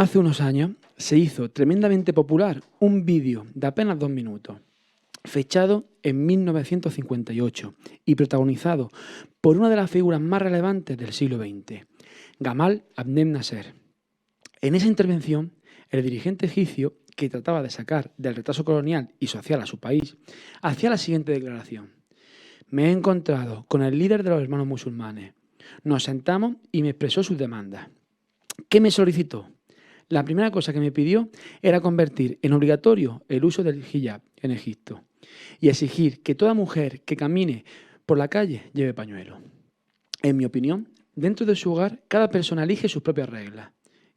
Hace unos años se hizo tremendamente popular un vídeo de apenas 2 minutos, fechado en 1958 y protagonizado por una de las figuras más relevantes del siglo XX, Gamal Abdel Nasser. En esa intervención, el dirigente egipcio, que trataba de sacar del retraso colonial y social a su país, hacía la siguiente declaración: me he encontrado con el líder de los hermanos musulmanes. Nos sentamos y me expresó sus demandas. ¿Qué me solicitó? La primera cosa que me pidió era convertir en obligatorio el uso del hijab en Egipto y exigir que toda mujer que camine por la calle lleve pañuelo. En mi opinión, dentro de su hogar, cada persona elige sus propias reglas.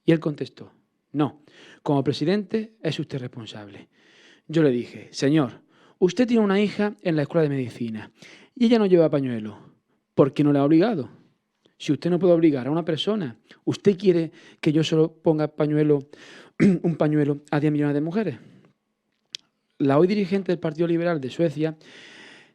Y él contestó: no, como presidente es usted responsable. Yo le dije: señor, usted tiene una hija en la escuela de medicina y ella no lleva pañuelo. ¿Por qué no la ha obligado? Si usted no puede obligar a una persona, ¿usted quiere que yo solo ponga pañuelo, un pañuelo a 10 millones de mujeres? La hoy dirigente del Partido Liberal de Suecia,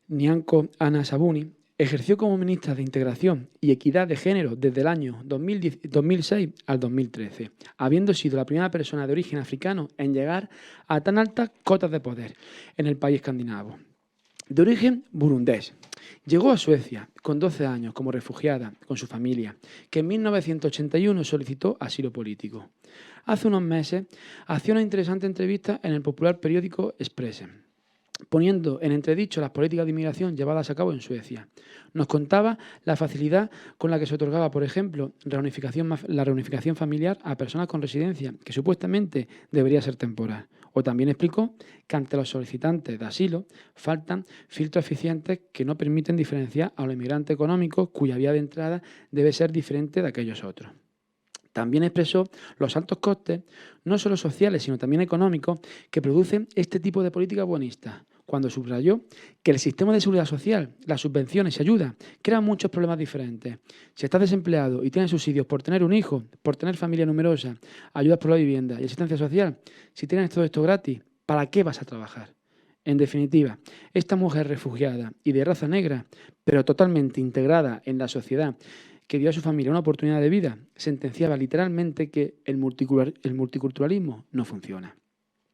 Nyamko Sabuni, ejerció como ministra de Integración y Equidad de Género desde el año 2006 al 2013, habiendo sido la primera persona de origen africano en llegar a tan altas cotas de poder en el país escandinavo. De origen burundés, llegó a Suecia con 12 años como refugiada con su familia, que en 1981 solicitó asilo político. Hace unos meses hacía una interesante entrevista en el popular periódico Expressen, poniendo en entredicho las políticas de inmigración llevadas a cabo en Suecia. Nos contaba la facilidad con la que se otorgaba, por ejemplo, la reunificación familiar a personas con residencia, que supuestamente debería ser temporal. O también explicó que ante los solicitantes de asilo faltan filtros eficientes que no permiten diferenciar a los inmigrantes económicos cuya vía de entrada debe ser diferente de aquellos otros. También expresó los altos costes, no solo sociales, sino también económicos, que producen este tipo de políticas buenistas, cuando subrayó que el sistema de seguridad social, las subvenciones y ayudas crean muchos problemas diferentes. Si estás desempleado y tienes subsidios por tener un hijo, por tener familia numerosa, ayudas por la vivienda y asistencia social, si tienes todo esto gratis, ¿para qué vas a trabajar? En definitiva, esta mujer refugiada y de raza negra, pero totalmente integrada en la sociedad, que dio a su familia una oportunidad de vida, sentenciaba literalmente que el multiculturalismo no funciona.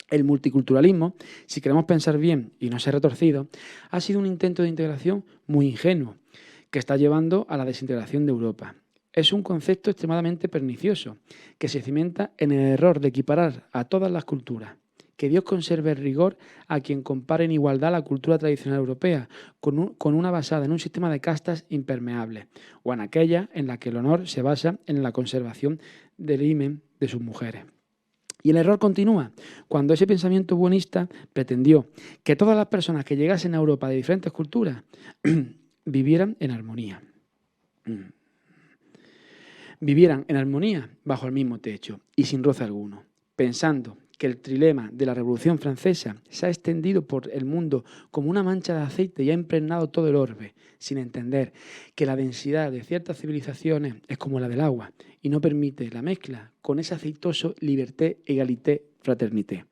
El multiculturalismo, si queremos pensar bien y no ser retorcido, ha sido un intento de integración muy ingenuo, que está llevando a la desintegración de Europa. Es un concepto extremadamente pernicioso, que se cimenta en el error de equiparar a todas las culturas. Que Dios conserve el rigor a quien compare en igualdad la cultura tradicional europea con una basada en un sistema de castas impermeable, o en aquella en la que el honor se basa en la conservación del himen de sus mujeres. Y el error continúa cuando ese pensamiento buenista pretendió que todas las personas que llegasen a Europa de diferentes culturas vivieran en armonía. Vivieran en armonía bajo el mismo techo y sin roce alguno, pensando que el trilema de la Revolución Francesa se ha extendido por el mundo como una mancha de aceite y ha impregnado todo el orbe, sin entender que la densidad de ciertas civilizaciones es como la del agua y no permite la mezcla con ese aceitoso liberté, égalité, fraternité.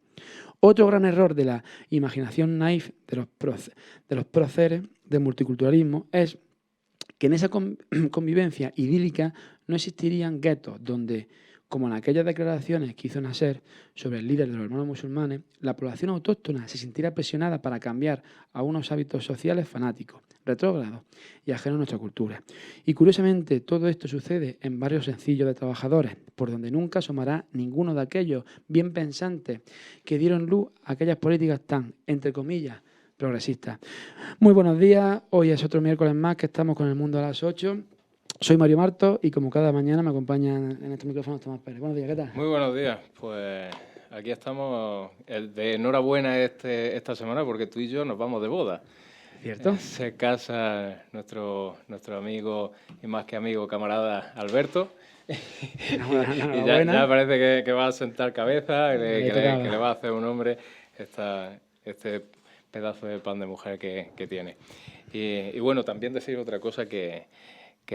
Otro gran error de la imaginación naif de los próceres del multiculturalismo es que en esa convivencia idílica no existirían guetos donde, como en aquellas declaraciones que hizo Nasser sobre el líder de los hermanos musulmanes, la población autóctona se sintiera presionada para cambiar a unos hábitos sociales fanáticos, retrógrados y ajenos a nuestra cultura. Y curiosamente todo esto sucede en barrios sencillos de trabajadores, por donde nunca asomará ninguno de aquellos bien pensantes que dieron luz a aquellas políticas tan, entre comillas, progresistas. Muy buenos días, hoy es otro miércoles más que estamos con El Mundo a las 8. Soy Mario Martos y como cada mañana me acompañan en este micrófono Tomás Pérez. Buenos días, ¿qué tal? Muy buenos días, pues aquí estamos, de enhorabuena esta semana porque tú y yo nos vamos de boda. ¿Cierto? Se casa nuestro amigo y más que amigo, camarada Alberto. Y ya parece que va a sentar cabeza, que le va a hacer un hombre este pedazo de pan de mujer que tiene. Y bueno, también decir otra cosa que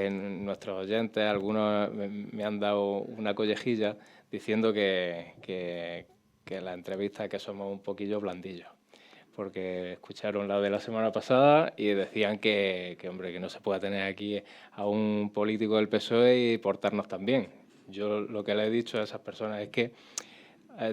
nuestros oyentes, algunos me han dado una collejilla diciendo que la entrevista que somos un poquillo blandillos, porque escucharon la de la semana pasada y decían que hombre, que no se puede tener aquí a un político del PSOE y portarnos tan bien. Yo lo que le he dicho a esas personas es que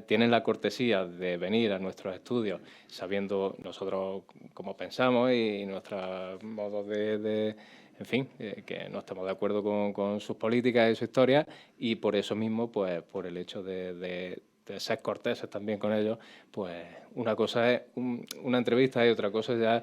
tienen la cortesía de venir a nuestros estudios sabiendo nosotros cómo pensamos y nuestros modos en fin, que no estamos de acuerdo con sus políticas y su historia, y por eso mismo, pues por el hecho de ser corteses también con ellos, pues una cosa es una entrevista y otra cosa ya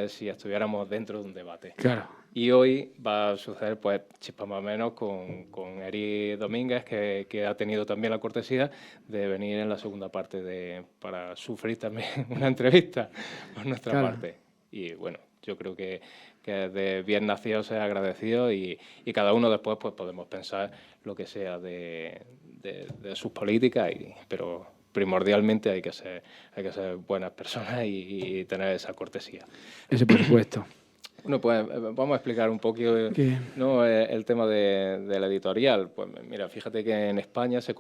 si estuviéramos dentro de un debate. Claro. Y hoy va a suceder, pues, chispa más o menos con Eri Domínguez, que ha tenido también la cortesía de venir en la segunda parte para sufrir también una entrevista por nuestra parte. Y bueno, yo creo que de bien nacido se ha agradecido y cada uno después pues podemos pensar lo que sea de sus políticas, pero primordialmente hay que ser buenas personas y tener esa cortesía. Eso por supuesto. Bueno, pues vamos a explicar un poquito ¿no? el tema de la editorial. Pues mira, fíjate que en España se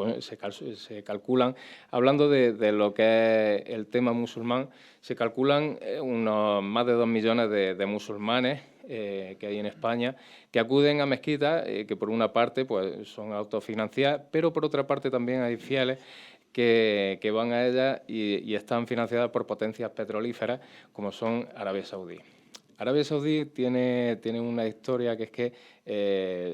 calculan, hablando de lo que es el tema musulmán, se calculan unos más de 2 millones de musulmanes que hay en España, que acuden a mezquitas, que por una parte pues son autofinanciadas, pero por otra parte también hay fieles que van a ellas y están financiadas por potencias petrolíferas como son Arabia Saudí. Arabia Saudí tiene una historia que es que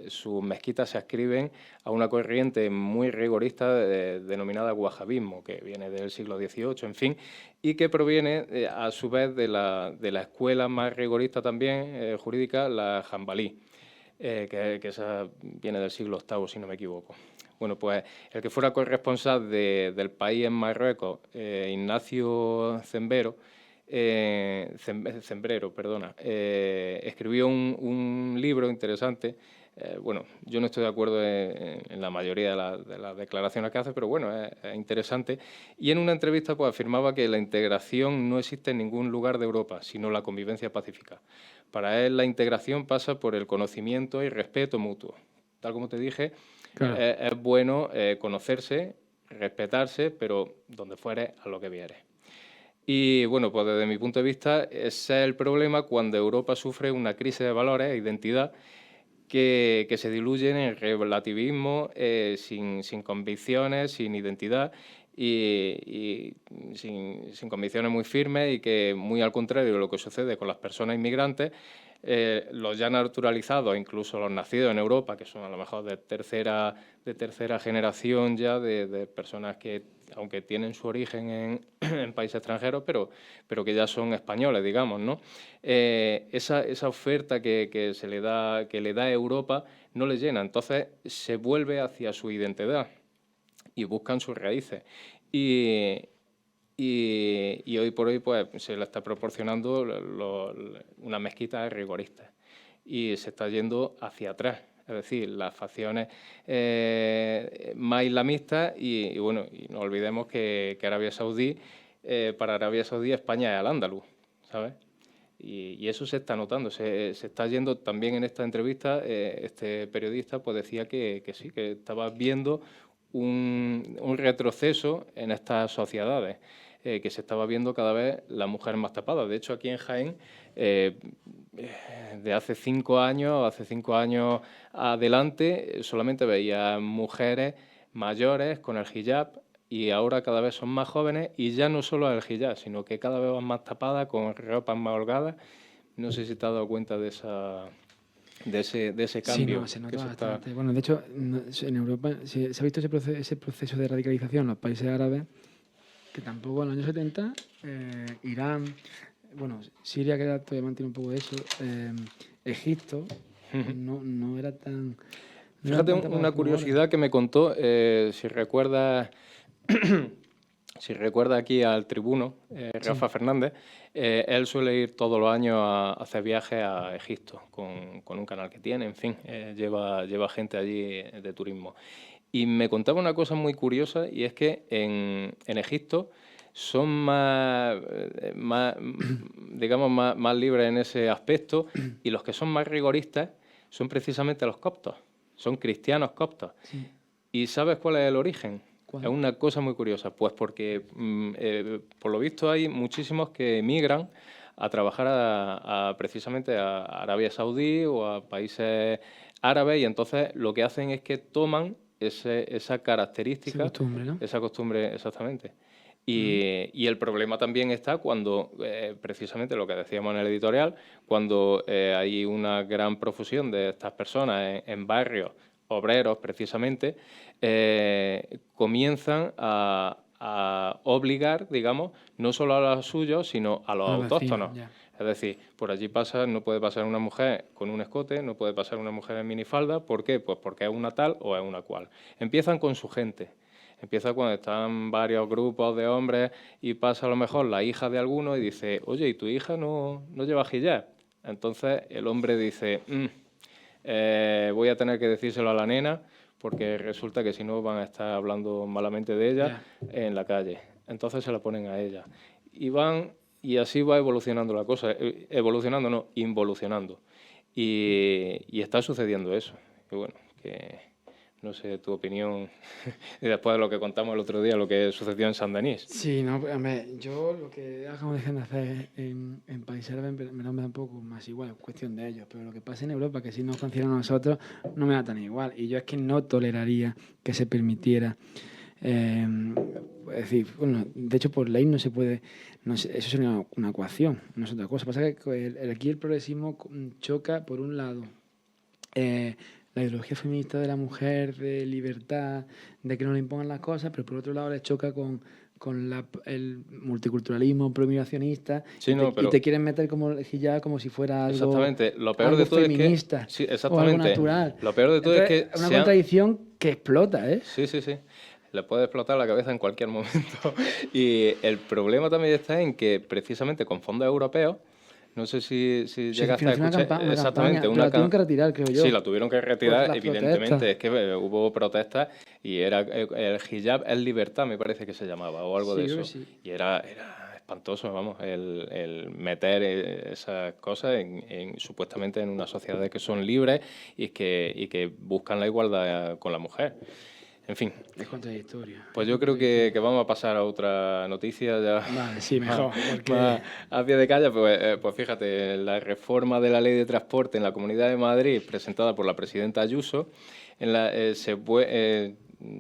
sus mezquitas se adscriben a una corriente muy rigorista denominada wahabismo, que viene del siglo XVIII, en fin, y que proviene a su vez de la escuela más rigorista también jurídica, la Hanbalí, que esa viene del siglo VIII, si no me equivoco. Bueno, pues el que fuera corresponsal del país en Marruecos, Ignacio Zembrero, escribió un libro interesante. Bueno, yo no estoy de acuerdo en la mayoría de las declaraciones que hace, pero bueno, es interesante. Y en una entrevista pues afirmaba que la integración no existe en ningún lugar de Europa, sino la convivencia pacífica. Para él la integración pasa por el conocimiento y respeto mutuo. Tal como te dije, claro, es bueno conocerse, respetarse, pero donde fuere, a lo que viere. Y bueno, pues desde mi punto de vista, ese es el problema cuando Europa sufre una crisis de valores e identidad que se diluyen en relativismo, sin convicciones, sin identidad y sin convicciones muy firmes, y que, muy al contrario de lo que sucede con las personas inmigrantes, los ya naturalizados, incluso los nacidos en Europa, que son a lo mejor de tercera generación ya, de personas que, aunque tienen su origen en países extranjeros, pero que ya son españoles, digamos, ¿no? Esa oferta que le da Europa no les llena, entonces se vuelve hacia su identidad y buscan sus raíces. Y hoy por hoy pues se le está proporcionando una mezquita rigorista y se está yendo hacia atrás. Es decir, las facciones más islamistas y bueno, y no olvidemos que Arabia Saudí, para Arabia Saudí España es al-Ándalus, ¿sabes? Y eso se está notando, se está yendo también en esta entrevista. Este periodista pues decía que sí, que estaba viendo un retroceso en estas sociedades, que se estaba viendo cada vez la mujer más tapada. De hecho, aquí en Jaén, de hace 5 años adelante, solamente veía mujeres mayores con el hijab, y ahora cada vez son más jóvenes, y ya no solo el hijab, sino que cada vez van más tapadas, con ropas más holgadas. No sé si te has dado cuenta de ese cambio. Sí, no, se nota bastante. Bueno, de hecho, en Europa se ha visto ese proceso de radicalización en los países árabes, que tampoco en los años 70, Irán, bueno, Siria, que todavía mantiene un poco de eso, Egipto, no era tan... Fíjate, una curiosidad que me contó, si recuerdas aquí al tribuno, Rafa Fernández, él suele ir todos los años a hacer viajes a Egipto con un canal que tiene, en fin, lleva gente allí de turismo. Y me contaba una cosa muy curiosa, y es que en Egipto son más libres en ese aspecto, y los que son más rigoristas son precisamente los coptos, son cristianos coptos. Sí. ¿Y sabes cuál es el origen? ¿Cuál? Es una cosa muy curiosa, pues porque por lo visto hay muchísimos que emigran a trabajar precisamente a Arabia Saudí o a países árabes, y entonces lo que hacen es que toman esa característica, esa costumbre, exactamente. Y el problema también está cuando, precisamente lo que decíamos en el editorial, cuando hay una gran profusión de estas personas en barrios obreros, precisamente, comienzan a obligar, digamos, no solo a los suyos, sino a los autóctonos. Es decir, por allí no puede pasar una mujer con un escote, no puede pasar una mujer en minifalda. ¿Por qué? Pues porque es una tal o es una cual. Empiezan con su gente. Empieza cuando están varios grupos de hombres y pasa a lo mejor la hija de alguno y dice, oye, ¿y tu hija no lleva hijab? Entonces el hombre dice, voy a tener que decírselo a la nena porque resulta que si no van a estar hablando malamente de ella en la calle. Entonces se la ponen a ella. Y así va evolucionando la cosa. Evolucionando, no, involucionando. Y está sucediendo eso. Y bueno, que... No sé, tu opinión, y después de lo que contamos el otro día, lo que sucedió en Saint-Denis. Sí, no, yo lo que acabo de hacer en países árabes me da un poco más igual, es cuestión de ellos, pero lo que pasa en Europa, que si nos concierne a nosotros, no me da tan igual. Y yo es que no toleraría que se permitiera, es decir, bueno, de hecho por ley no se puede, eso sería una ecuación, no es otra cosa. Pasa que aquí el progresismo choca, por un lado, la ideología feminista de la mujer, de libertad, de que no le impongan las cosas, pero por otro lado le choca con el multiculturalismo promigracionista, y te quieren meter como el hijab como si fuera algo, exactamente. Lo peor de todo feminista, es que, sí, exactamente, o algo natural. Lo peor de todo es que una contradicción que explota, ¿eh? Sí. Le puede explotar la cabeza en cualquier momento. Y el problema también está en que precisamente con fondos europeos, no sé si llegaste a escuchar exactamente una campaña. La tuvieron que retirar, creo yo. Sí, la tuvieron que retirar, evidentemente. Es que hubo protestas y era el hijab es libertad, me parece que se llamaba, o algo de eso. Sí. Y era espantoso, vamos, el meter esas cosas supuestamente en una sociedad que son libres y que buscan la igualdad con la mujer. En fin. Es contradictorio. Pues yo creo que vamos a pasar a otra noticia ya. Vale, sí, mejor. Porque... A pie de calle, pues fíjate, la reforma de la Ley de Transporte en la Comunidad de Madrid, presentada por la presidenta Ayuso,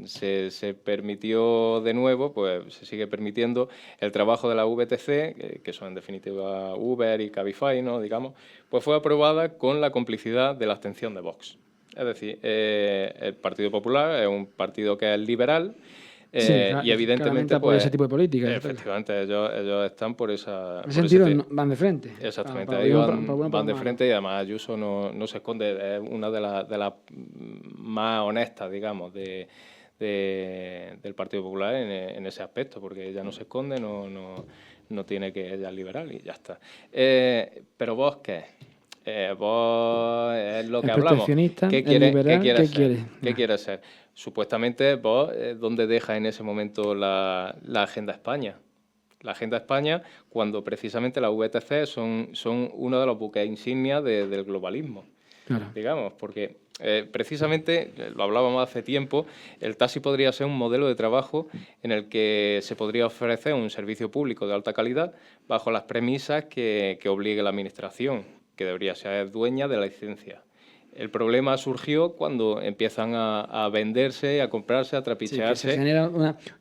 se permitió de nuevo, pues se sigue permitiendo el trabajo de la VTC, que son en definitiva Uber y Cabify, ¿no? Digamos, pues fue aprobada con la complicidad de la abstención de Vox. Es decir, el Partido Popular es un partido que es liberal, y evidentemente por ese tipo de política. Efectivamente, ellos están por esa... En ese sentido van de frente. Exactamente, ellos van de frente, y además Ayuso no se esconde, es una de las más honestas, digamos, del Partido Popular en ese aspecto, porque ella no se esconde, no tiene que ella es liberal y ya está. Pero vos, ¿qué? Vos es lo que hablamos. ¿Qué quieres ser? Supuestamente vos, ¿dónde deja en ese momento la Agenda España? La Agenda España, cuando precisamente las VTC son uno de los buques insignias del globalismo. Claro. Digamos, porque precisamente, lo hablábamos hace tiempo, el taxi podría ser un modelo de trabajo en el que se podría ofrecer un servicio público de alta calidad bajo las premisas que obligue la Administración, que debería ser dueña de la licencia. El problema surgió cuando empiezan a venderse, a comprarse, a trapichearse. Sí,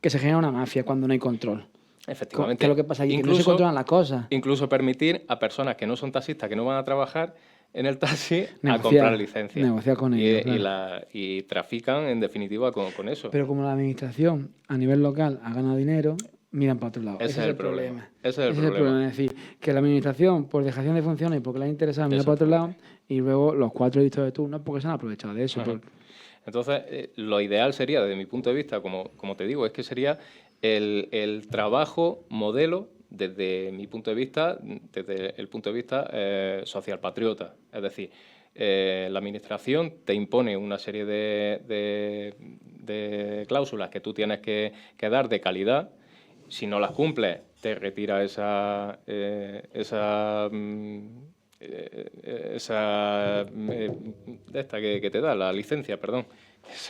que se genera una mafia cuando no hay control. Efectivamente. ¿Qué es lo que pasa aquí? Que no se controlan las cosas. Incluso permitir a personas que no son taxistas, que no van a trabajar en el taxi, a comprar licencias. Negociar con ellos. Y trafican, en definitiva, con eso. Pero como la Administración, a nivel local, ha ganado dinero, miran para otro lado. Ese es el problema. Ese es el problema. Es decir, que la Administración, por dejación de funciones y porque le ha interesado, mira para otro lado, y luego los 4 listos de turno porque se han aprovechado de eso. Entonces, lo ideal sería, desde mi punto de vista, como te digo, es que sería el trabajo modelo, desde mi punto de vista, desde el punto de vista social patriota. Es decir, la Administración te impone una serie de cláusulas que tú tienes que dar de calidad. Si no las cumples, te retira esa que te da, la licencia, perdón.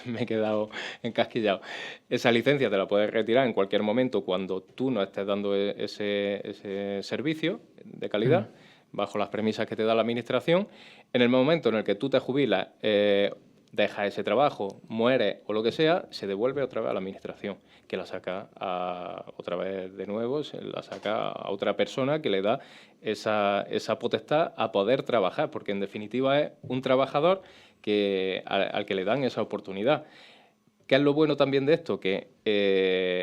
Me he quedado encasquillado. Esa licencia te la puedes retirar en cualquier momento cuando tú no estés dando ese servicio de calidad, bajo las premisas que te da la Administración. En el momento en el que tú te jubilas, deja ese trabajo, muere o lo que sea, se devuelve otra vez a la administración, que la saca otra vez de nuevo, se la saca a otra persona que le da esa potestad a poder trabajar, porque en definitiva es un trabajador al que le dan esa oportunidad. ¿Qué es lo bueno también de esto? Que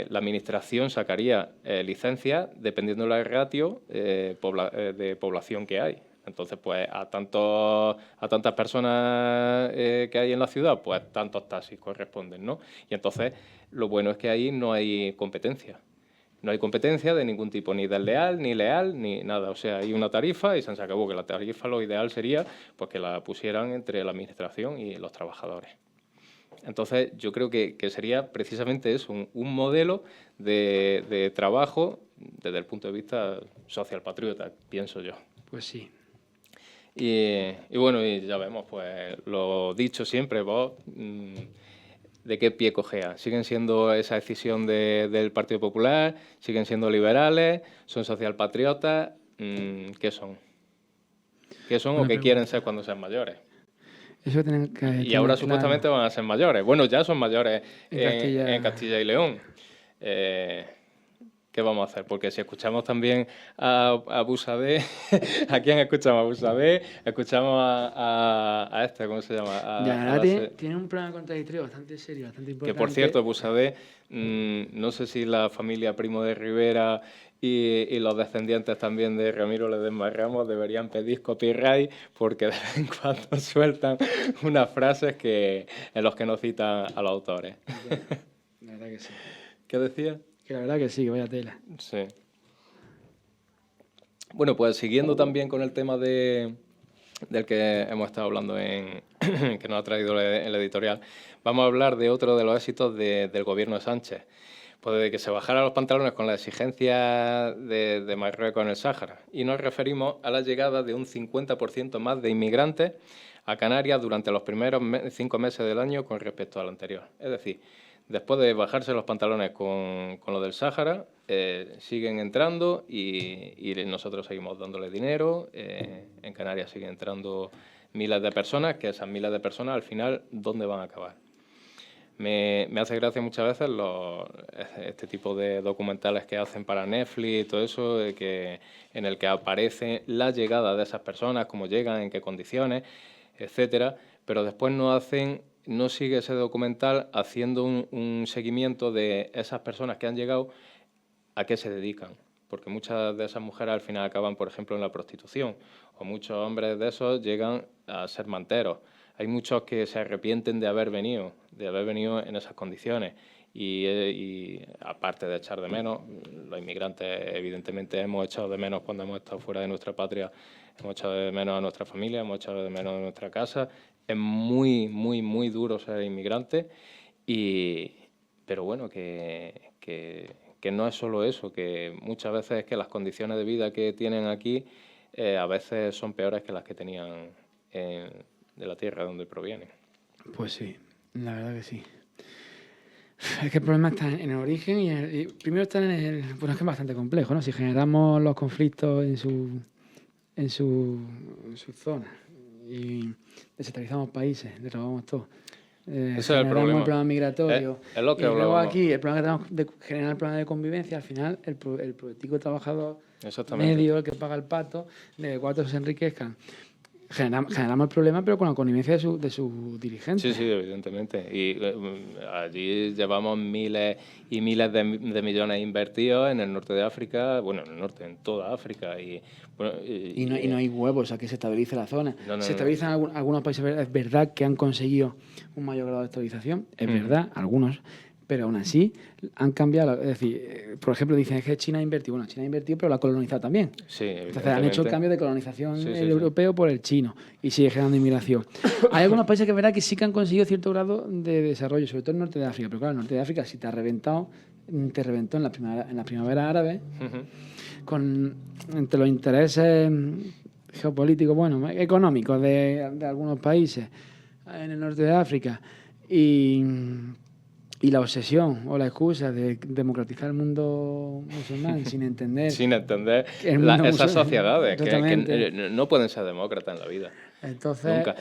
la administración sacaría licencias dependiendo de la ratio de población que hay. Entonces, pues a tantas personas que hay en la ciudad, pues tantos taxis corresponden, ¿no? Y entonces, lo bueno es que ahí no hay competencia. No hay competencia de ningún tipo, ni desleal, ni leal, ni nada. O sea, hay una tarifa y se acabó. Que la tarifa lo ideal sería pues, que la pusieran entre la administración y los trabajadores. Entonces, yo creo que sería precisamente eso, un modelo de trabajo desde el punto de vista social patriota, pienso yo. Pues sí. Y bueno, y ya vemos, pues lo dicho siempre, vos, ¿de qué pie cojea? ¿Siguen siendo esa decisión del Partido Popular? ¿Siguen siendo liberales? ¿Son socialpatriotas? ¿Qué son? ¿Qué son o qué quieren ser cuando sean mayores? Eso tienen que y ahora supuestamente van a ser mayores. Bueno, ya son mayores en Castilla y León. ¿Qué vamos a hacer? Porque si escuchamos también a Busadé, ¿a quién escuchamos? A Busadé, escuchamos a este, ¿cómo se llama? Tiene un problema contradictorio bastante serio, bastante importante. Que, por cierto, Busadé, no sé si la familia Primo de Rivera y los descendientes también de Ramiro Ledesma Ramos deberían pedir copyright porque de vez en cuando sueltan unas frases en los que no citan a los autores. La verdad que sí. ¿Qué decía? Que la verdad que sí, que vaya tela. Sí. Bueno, pues siguiendo también con el tema del que hemos estado hablando que nos ha traído el editorial, vamos a hablar de otro de los éxitos del gobierno de Sánchez. Pues de que se bajara los pantalones con la exigencia de Marruecos en el Sáhara. Y nos referimos a la llegada de un 50% más de inmigrantes a Canarias durante los primeros 5 meses del año con respecto al anterior. Es decir, después de bajarse los pantalones con lo del Sáhara, siguen entrando y nosotros seguimos dándole dinero. En Canarias siguen entrando miles de personas, que esas miles de personas al final, ¿dónde van a acabar? Me hace gracia muchas veces este tipo de documentales que hacen para Netflix y todo eso, en el que aparece la llegada de esas personas, cómo llegan, en qué condiciones, etcétera, pero después no sigue ese documental haciendo un seguimiento de esas personas que han llegado, a qué se dedican. Porque muchas de esas mujeres al final acaban, por ejemplo, en la prostitución, o muchos hombres de esos llegan a ser manteros. Hay muchos que se arrepienten de haber venido en esas condiciones y aparte de echar de menos, los inmigrantes evidentemente hemos echado de menos cuando hemos estado fuera de nuestra patria, hemos echado de menos a nuestra familia, hemos echado de menos a nuestra casa. Es muy, muy, muy duro ser inmigrante, pero bueno, que no es solo eso, que muchas veces es que las condiciones de vida que tienen aquí a veces son peores que las que tenían de la tierra donde provienen. Pues sí, la verdad que sí. Es que el problema está en el origen y primero está en el... Bueno, es que es bastante complejo, ¿no? Si generamos los conflictos en su zona y desestabilizamos países, derribamos todo. Ese es el problema. El problema migratorio. Es lo que y luego hablábamos. aquí, el problema que tenemos de generar el problema de convivencia, al final, el político trabajador medio, el que paga el pato, de cuatro se enriquezcan. Generamos el problema, pero con la connivencia de su dirigente. Sí, evidentemente. Y allí llevamos miles y miles de millones invertidos en el norte de África, bueno, en el norte, en toda África. Y no hay huevos a que se estabilice la zona. Se estabilizan algunos países, es verdad que han conseguido un mayor grado de estabilización, es verdad, algunos, pero aún así han cambiado. Es decir, por ejemplo, dicen que China ha invertido. Bueno, China ha invertido, pero la ha colonizado también. Sí, entonces han hecho el cambio de colonización europeo por el chino y sigue generando inmigración. Hay algunos países que es verdad que sí que han conseguido cierto grado de desarrollo, sobre todo en el norte de África. Pero claro, el norte de África, si te reventó en la primavera árabe, entre los intereses geopolíticos, bueno, económicos de algunos países en el norte de África y la obsesión o la excusa de democratizar el mundo musulmán sin entender esas sociedades que no pueden ser demócratas en la vida. Entonces, nunca.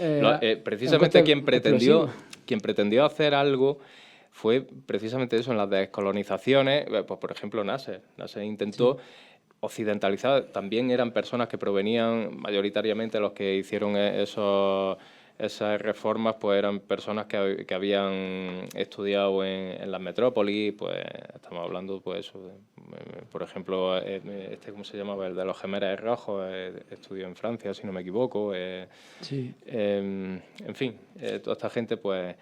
Precisamente quien pretendió hacer algo fue precisamente eso, en las descolonizaciones. Pues, por ejemplo, Nasser intentó occidentalizar. También eran personas que provenían, mayoritariamente los que hicieron esas reformas, pues eran personas que habían estudiado en las metrópolis. Pues estamos hablando, pues por ejemplo, ¿cómo se llamaba? El de los Jemeres Rojos, estudió en Francia, si no me equivoco. En fin, toda esta gente pues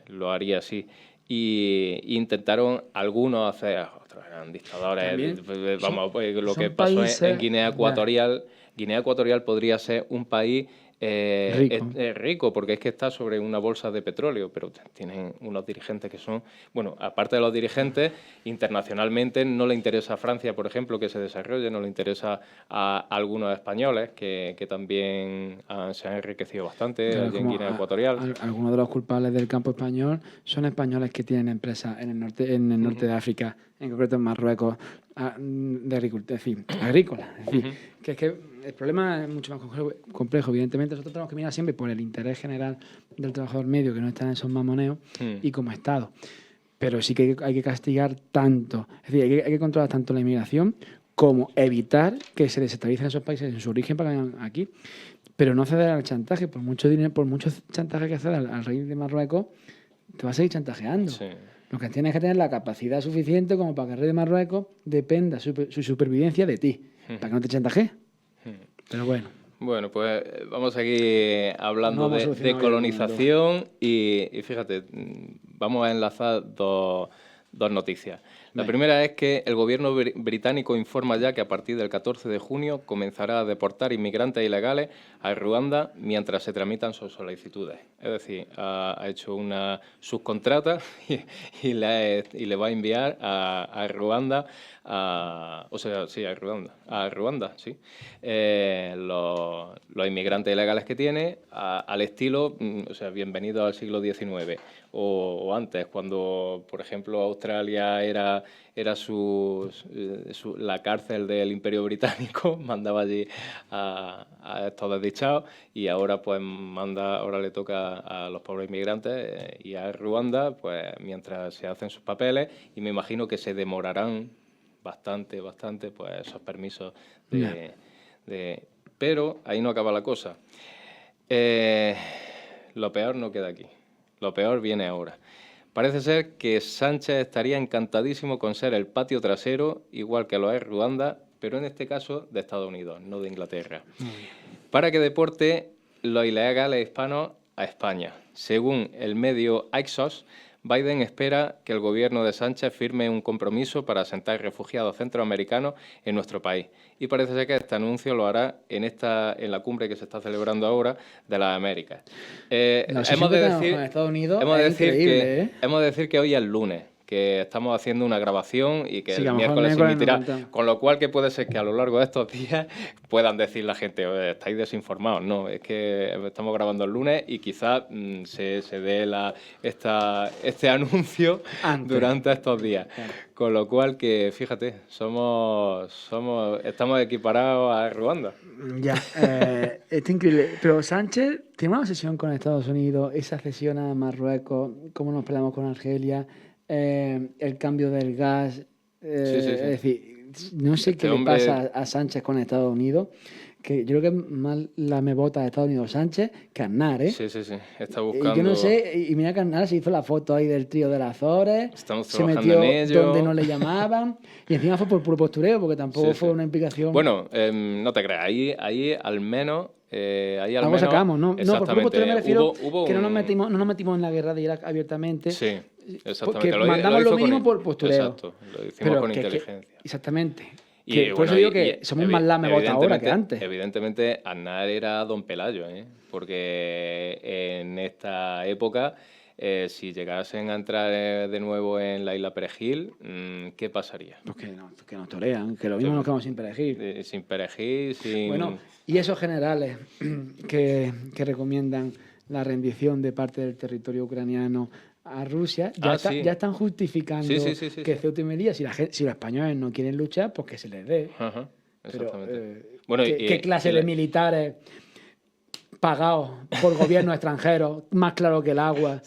lo haría así. Y intentaron algunos hacer, otros eran dictadores. Pues, lo que pasó en Guinea Ecuatorial. Guinea Ecuatorial podría ser un país rico, porque es que está sobre una bolsa de petróleo, pero tienen unos dirigentes que son, bueno, aparte de los dirigentes, internacionalmente no le interesa a Francia, por ejemplo, que se desarrolle, no le interesa a algunos españoles que también se han enriquecido bastante allí en Guinea Ecuatorial. Algunos de los culpables del campo español son españoles que tienen empresas en el norte de África, en concreto en Marruecos, de agricultura, agrícola. Que es que el problema es mucho más complejo. Evidentemente, nosotros tenemos que mirar siempre por el interés general del trabajador medio, que no está en esos mamoneos, y como Estado. Pero sí que hay que castigar tanto, es decir, hay que controlar tanto la inmigración como evitar que se desestabilicen esos países en su origen para que vengan aquí. Pero no ceder al chantaje. Por mucho dinero, por mucho chantaje que ceda al rey de Marruecos, te va a seguir chantajeando. Sí. Lo que tienes que tener la capacidad suficiente como para que el rey de Marruecos dependa su supervivencia de ti, para que no te chantajee. Pero bueno. Bueno, pues vamos a seguir hablando de colonización y fíjate, vamos a enlazar dos noticias. La primera es que el gobierno británico informa ya que a partir del 14 de junio comenzará a deportar inmigrantes ilegales a Ruanda mientras se tramitan sus solicitudes. Es decir, ha hecho una subcontrata y le va a enviar a Ruanda, a Ruanda, los inmigrantes ilegales que tiene, al estilo, bienvenido al siglo XIX. O antes, cuando, por ejemplo, Australia era la cárcel del Imperio Británico, mandaba allí a estos desdichados, y ahora pues ahora le toca a los pobres inmigrantes y a Ruanda, pues mientras se hacen sus papeles, y me imagino que se demorarán bastante, pues esos permisos pero ahí no acaba la cosa. Lo peor no queda aquí. Lo peor viene ahora. Parece ser que Sánchez estaría encantadísimo con ser el patio trasero, igual que lo es Ruanda, pero en este caso de Estados Unidos, no de Inglaterra, para que deporte los ilegales hispanos a España. Según el medio Axios, Biden espera que el gobierno de Sánchez firme un compromiso para asentar refugiados centroamericanos en nuestro país. Y parece ser que este anuncio lo hará en la cumbre que se está celebrando ahora de las Américas. Hemos de decir que hoy es lunes, que estamos haciendo una grabación y que el miércoles se emitirá, con lo cual que puede ser que a lo largo de estos días puedan decir la gente, estáis desinformados. No, es que estamos grabando el lunes y quizás se dé este anuncio durante estos días. Claro. Con lo cual que, fíjate, estamos equiparados a Ruanda. Ya, es increíble. Pero Sánchez tiene una obsesión con Estados Unidos, esa cesión a Marruecos, cómo nos peleamos con Argelia, el cambio del gas. Sí. Es decir, no sé qué le pasa a Sánchez con Estados Unidos, que yo creo que más la me vota a Estados Unidos Sánchez que Aznar, ¿eh? Sí. Está buscando... Yo no sé, y mira que Aznar se hizo la foto ahí del trío de las Azores, se metió en ello, donde no le llamaban, y encima fue por puro postureo, porque tampoco fue una implicación... Bueno, no te creas, ahí al menos... algo sacamos, ¿no? No, por puro postureo me refiero que no nos metimos en la guerra de Irak abiertamente. Sí, exactamente. Porque mandamos lo mismo por postureo. Exacto, lo hicimos con inteligencia. Exactamente. Por eso digo que somos más lamebota ahora que antes. Evidentemente, Aznar era Don Pelayo, porque en esta época, si llegasen a entrar de nuevo en la isla Perejil, ¿qué pasaría? Pues que nos torean, que lo mismo nos quedamos sin Perejil. Sin Perejil, sin... Bueno, y esos generales que recomiendan la rendición de parte del territorio ucraniano a Rusia, ya están justificando que Ceuta y Melilla, si los españoles no quieren luchar, pues que se les dé. Exactamente. Pero, ¿qué clase de militares pagados por gobiernos extranjeros, más claro que el agua,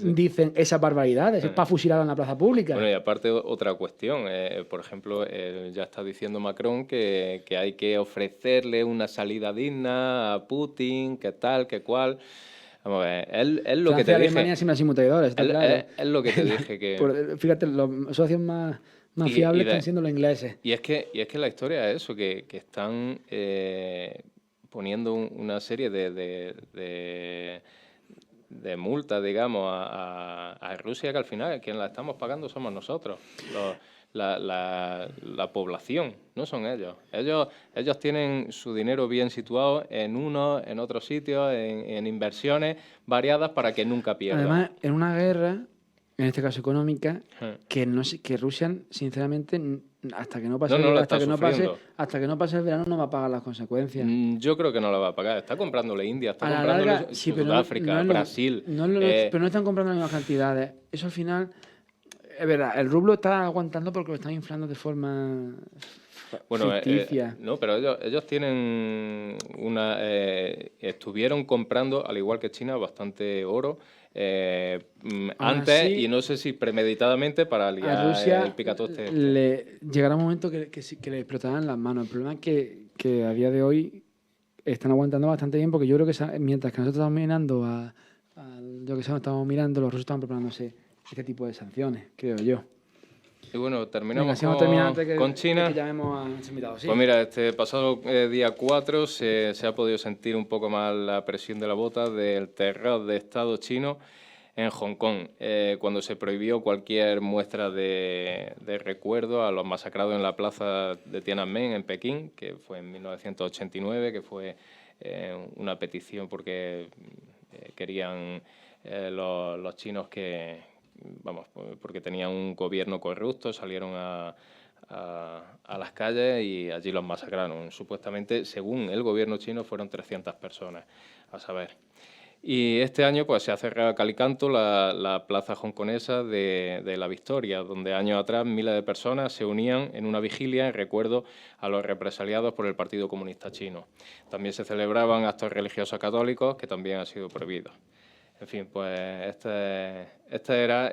dicen esas barbaridades, es para fusilar en la plaza pública. Bueno, y aparte otra cuestión, por ejemplo, ya está diciendo Macron que hay que ofrecerle una salida digna a Putin, que tal, que cual. Vamos a ver, es lo que te dije. Alemania siempre ha sido muy traidores, está claro. Es lo que te dije que... Fíjate, los socios más fiables están siendo los ingleses. Y es que la historia es eso, que están poniendo una serie de multas, digamos, a Rusia, que al final quien la estamos pagando somos nosotros, la población, no son ellos. Ellos tienen su dinero bien situado en otros sitios, en inversiones variadas para que nunca pierdan. Además, en una guerra, en este caso económica, que Rusia, sinceramente, hasta que no pase el verano no va a pagar las consecuencias. Yo creo que no la va a pagar. Está comprándole India, está comprándole Sudáfrica, Brasil. Pero no están comprando las mismas cantidades. Eso al final... Es verdad, el rublo está aguantando porque lo están inflando de forma ficticia. No, pero ellos tienen estuvieron comprando, al igual que China, bastante oro antes, y no sé si premeditadamente para liar a Rusia, el picatoste. Llegará un momento que le explotarán las manos. El problema es que a día de hoy están aguantando bastante bien, porque yo creo que mientras que nosotros estamos mirando los rusos estaban preparándose este tipo de sanciones, creo yo. Y bueno, terminamos con China. Que llamemos a nuestro invitado, ¿sí? Pues mira, este pasado día 4 se ha podido sentir un poco más la presión de la bota del terror de Estado chino en Hong Kong, cuando se prohibió cualquier muestra de recuerdo a los masacrados en la plaza de Tiananmen en Pekín, que fue en 1989, que fue una petición porque querían los chinos porque tenían un gobierno corrupto, salieron a las calles y allí los masacraron. Supuestamente, según el gobierno chino, fueron 300 personas, a saber. Y este año pues se ha cerrado a cal y canto la plaza hongkonesa de la Victoria, donde años atrás miles de personas se unían en una vigilia en recuerdo a los represaliados por el Partido Comunista Chino. También se celebraban actos religiosos católicos que también han sido prohibidos. En fin, pues este era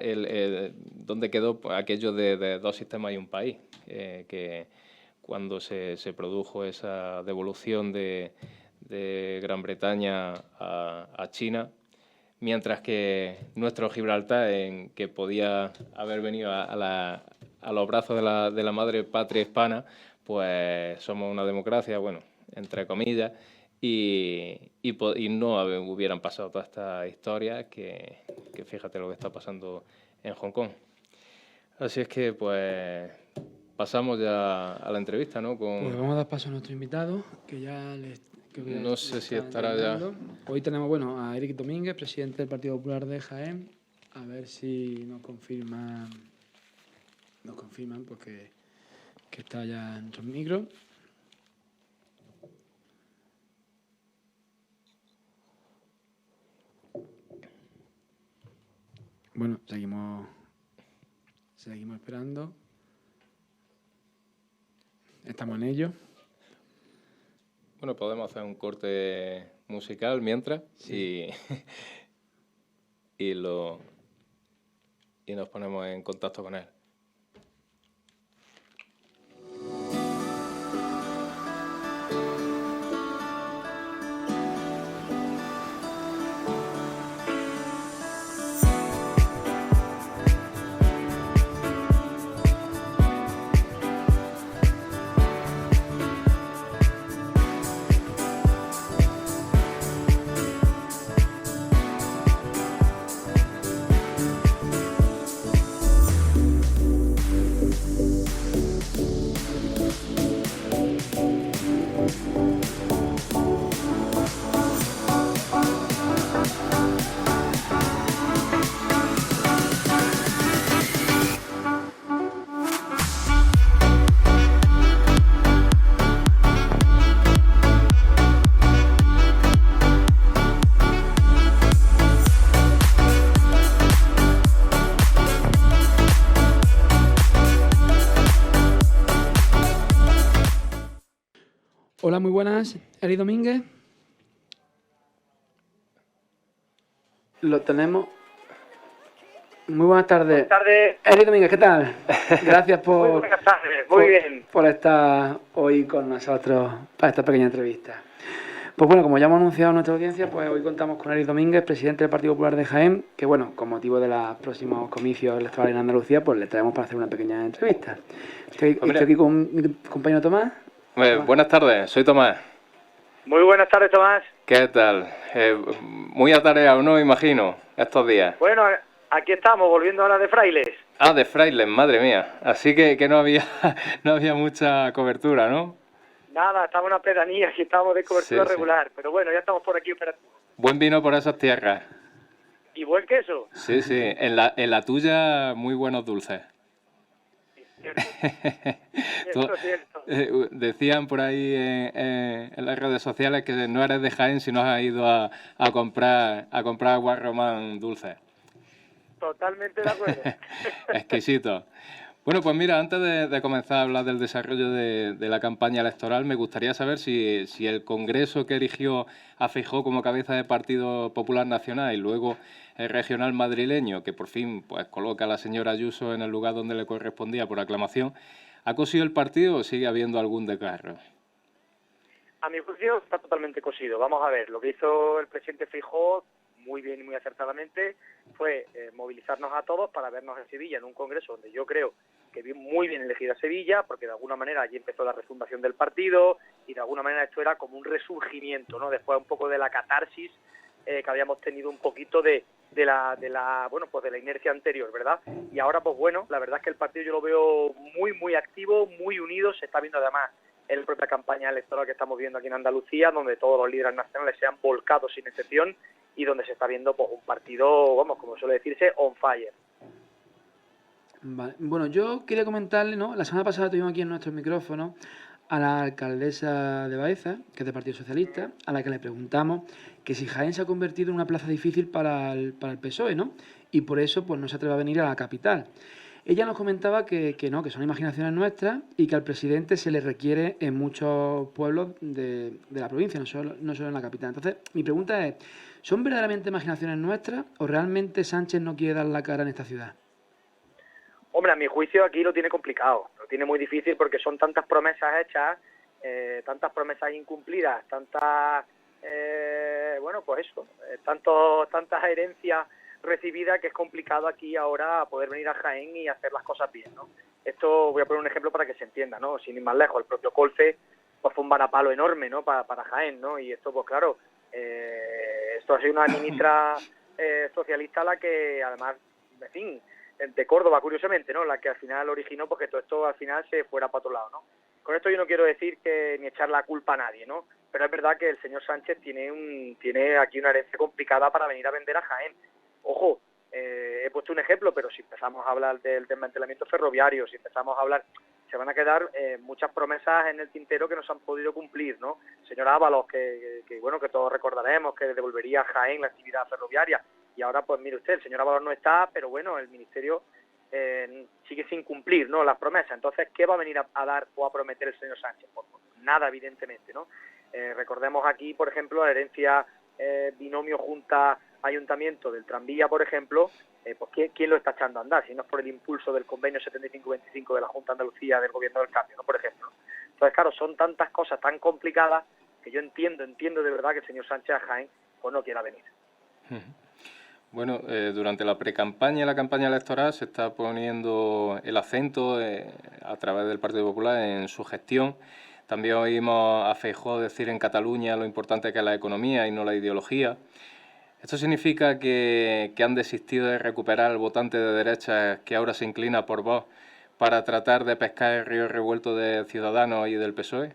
donde quedó aquello de dos sistemas y un país, que cuando se produjo esa devolución de Gran Bretaña a China, mientras que nuestro Gibraltar, que podía haber venido a los brazos de la madre patria hispana, pues somos una democracia, bueno, entre comillas, y no hubieran pasado todas estas historias que fíjate lo que está pasando en Hong Kong. Así es que, pues, pasamos ya a la entrevista, ¿no? Pues vamos a dar paso a nuestro invitado, que ya no sé si estará ya. Hoy tenemos, a Eric Domínguez, presidente del Partido Popular de Jaén. A ver si nos confirman porque que está ya en nuestros micros. Bueno, seguimos esperando. Estamos en ello. Bueno, podemos hacer un corte musical mientras, sí. y nos ponemos en contacto con él. Hola, muy buenas. Eric Domínguez. Lo tenemos. Muy buenas tardes. Buenas tardes. Eric Domínguez, ¿qué tal? Gracias por... Muy buenas tardes, muy bien. Por estar hoy con nosotros para esta pequeña entrevista. Pues bueno, como ya hemos anunciado en nuestra audiencia, pues hoy contamos con Eric Domínguez, presidente del Partido Popular de Jaén, que bueno, con motivo de los próximos comicios electorales en Andalucía, pues le traemos para hacer una pequeña entrevista. Estoy aquí con mi compañero Tomás. Buenas tardes, soy Tomás. Muy buenas tardes, Tomás. ¿Qué tal? Muy atareado, ¿no? Imagino, estos días. Bueno, aquí estamos, volviendo a hablar de frailes. Ah, de frailes, madre mía. Así que no había mucha cobertura, ¿no? Nada, estamos en una pedanía y estamos de cobertura regular. Pero bueno, ya estamos por aquí operativos. Buen vino por esas tierras. ¿Y buen queso? Sí. En la tuya, muy buenos dulces. Cierto. Decían por ahí en las redes sociales que no eres de Jaén si no has ido a comprar agua román dulce. Totalmente de acuerdo. Exquisito. Bueno, pues mira, antes de comenzar a hablar del desarrollo de la campaña electoral, me gustaría saber si el Congreso que eligió a Feijóo como cabeza del Partido Popular Nacional y luego el regional madrileño, que por fin pues coloca a la señora Ayuso en el lugar donde le correspondía por aclamación, ¿ha cosido el partido o sigue habiendo algún desgarro? A mi juicio está totalmente cosido. Vamos a ver, lo que hizo el presidente Feijóo, muy bien y muy acertadamente, fue movilizarnos a todos para vernos en Sevilla, en un congreso donde yo creo que vi muy bien elegida Sevilla, porque de alguna manera allí empezó la refundación del partido y de alguna manera esto era como un resurgimiento, ¿no? Después un poco de la catarsis que habíamos tenido un poquito de la inercia anterior, ¿verdad? Y ahora, pues bueno, la verdad es que el partido yo lo veo muy activo, muy unido, se está viendo además en la propia campaña electoral que estamos viendo aquí en Andalucía, donde todos los líderes nacionales se han volcado sin excepción y donde se está viendo pues un partido, vamos, como suele decirse, on fire. Vale. Bueno, yo quería comentarle, ¿no? La semana pasada tuvimos aquí en nuestros micrófonos a la alcaldesa de Baeza, que es del Partido Socialista, a la que le preguntamos que si Jaén se ha convertido en una plaza difícil para el PSOE, ¿no? Y por eso pues no se atreve a venir a la capital. Ella nos comentaba que no, que son imaginaciones nuestras y que al presidente se le requiere en muchos pueblos de la provincia, no solo en la capital. Entonces, mi pregunta es, ¿son verdaderamente imaginaciones nuestras o realmente Sánchez no quiere dar la cara en esta ciudad? Hombre, a mi juicio aquí lo tiene complicado, lo tiene muy difícil porque son tantas promesas hechas, tantas promesas incumplidas, tantas tantas herencias recibidas que es complicado aquí ahora poder venir a Jaén y hacer las cosas bien, ¿no? Esto voy a poner un ejemplo para que se entienda, ¿no? Sin ir más lejos, el propio Colfe pues fue un varapalo enorme, ¿no? Para Jaén, ¿no? Y esto, pues claro, esto ha sido una ministra socialista la que además, en fin, de Córdoba, curiosamente, ¿no? La que al final originó porque todo esto al final se fuera para otro lado, ¿no? Con esto yo no quiero decir que ni echar la culpa a nadie, ¿no? Pero es verdad que el señor Sánchez tiene aquí una herencia complicada para venir a vender a Jaén. Ojo, he puesto un ejemplo, pero si empezamos a hablar del desmantelamiento ferroviario, si empezamos a hablar, se van a quedar muchas promesas en el tintero que no se han podido cumplir, ¿no? Señor Ábalos, que todos recordaremos que devolvería a Jaén la actividad ferroviaria. Y ahora, pues mire usted, el señor Ábalos no está, pero bueno, el Ministerio sigue sin cumplir, ¿no?, las promesas. Entonces, ¿qué va a venir a dar o a prometer el señor Sánchez? Pues nada, evidentemente, ¿no? Recordemos aquí, por ejemplo, la herencia binomio Junta-Ayuntamiento del tranvía, por ejemplo, pues ¿quién lo está echando a andar? Si no es por el impulso del convenio 75-25 de la Junta de Andalucía del Gobierno del Cambio, ¿no?, por ejemplo. Entonces, claro, son tantas cosas tan complicadas que yo entiendo de verdad que el señor Sánchez a Jaén pues no quiera venir. Bueno, durante la precampaña y la campaña electoral se está poniendo el acento a través del Partido Popular en su gestión. También oímos a Feijóo decir en Cataluña lo importante que es la economía y no la ideología. ¿Esto significa que han desistido de recuperar al votante de derecha que ahora se inclina por Vox para tratar de pescar el río revuelto de Ciudadanos y del PSOE?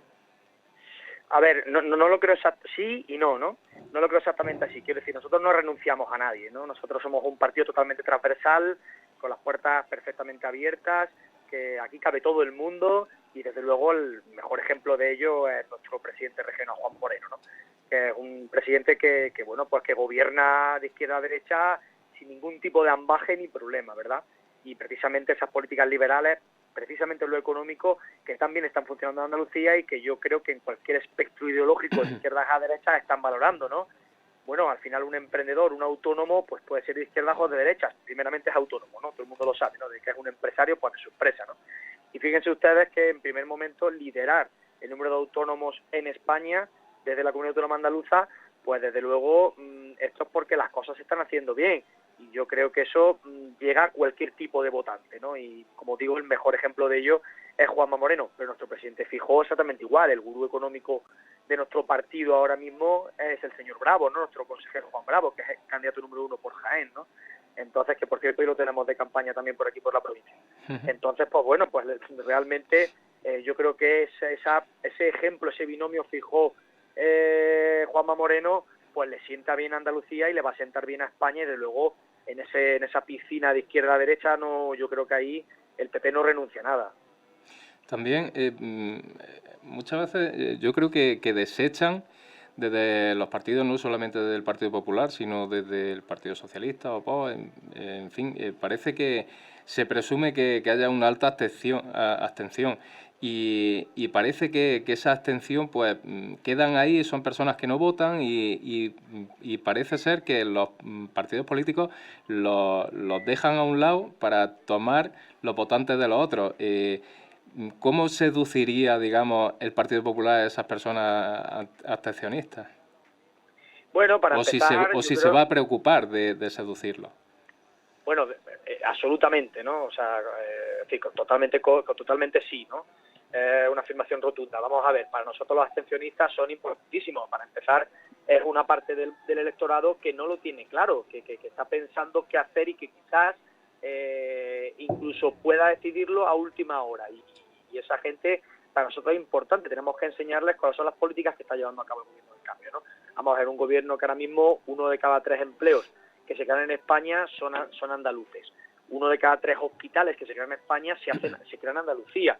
A ver, no lo creo sí y no lo creo exactamente así. Quiero decir, nosotros no renunciamos a nadie, ¿no? Nosotros somos un partido totalmente transversal, con las puertas perfectamente abiertas, que aquí cabe todo el mundo y desde luego el mejor ejemplo de ello es nuestro presidente regional, Juan Moreno, ¿no? Que es un presidente que gobierna de izquierda a derecha sin ningún tipo de ambaje ni problema, ¿verdad? Y precisamente esas políticas liberales, precisamente lo económico, que también están funcionando en Andalucía y que yo creo que en cualquier espectro ideológico de izquierdas a derechas están valorando, ¿no? bueno, al final un emprendedor, un autónomo, pues puede ser de izquierdas o de derechas. Primeramente es autónomo, ¿no? Todo el mundo lo sabe, ¿no? De que es un empresario, pues de su empresa, ¿no? Y fíjense ustedes que en primer momento liderar el número de autónomos en España desde la Comunidad Autónoma Andaluza, pues desde luego esto es porque las cosas se están haciendo bien. Y yo creo que eso llega a cualquier tipo de votante, ¿no? Y como digo, el mejor ejemplo de ello es Juanma Moreno, pero nuestro presidente Feijóo exactamente igual. El gurú económico de nuestro partido ahora mismo es el señor Bravo, ¿no? Nuestro consejero Juan Bravo, que es el candidato número 1 por Jaén, ¿no? Entonces, que por cierto hoy lo tenemos de campaña también por aquí, por la provincia. Entonces, pues bueno, pues realmente yo creo que ese ejemplo, ese binomio Feijóo Juanma Moreno, pues le sienta bien a Andalucía y le va a sentar bien a España, y de luego en esa piscina de izquierda a derecha, no, yo creo que ahí el PP no renuncia a nada. También muchas veces yo creo que desechan desde los partidos, no solamente desde el Partido Popular, sino desde el Partido Socialista o POS, en fin, parece que se presume que haya una alta abstención. Y parece que esa abstención pues quedan ahí, son personas que no votan y parece ser que los partidos políticos los dejan a un lado para tomar los votantes de los otros. ¿Cómo seduciría, digamos, el Partido Popular a esas personas abstencionistas? Bueno, para empezar... Si se va a preocupar de seducirlo. Bueno, absolutamente, ¿no? O sea, en fin, totalmente sí, ¿no? Una afirmación rotunda. Vamos a ver, para nosotros los abstencionistas son importantísimos. Para empezar, es una parte del electorado que no lo tiene claro, que está pensando qué hacer y que quizás incluso pueda decidirlo a última hora. Y esa gente, para nosotros es importante. Tenemos que enseñarles cuáles son las políticas que está llevando a cabo el gobierno del cambio, ¿no? Vamos a ver, un gobierno que ahora mismo 1 de cada 3 empleos que se crean en España son andaluces. 1 de cada 3 hospitales que se crean en España se crean en Andalucía.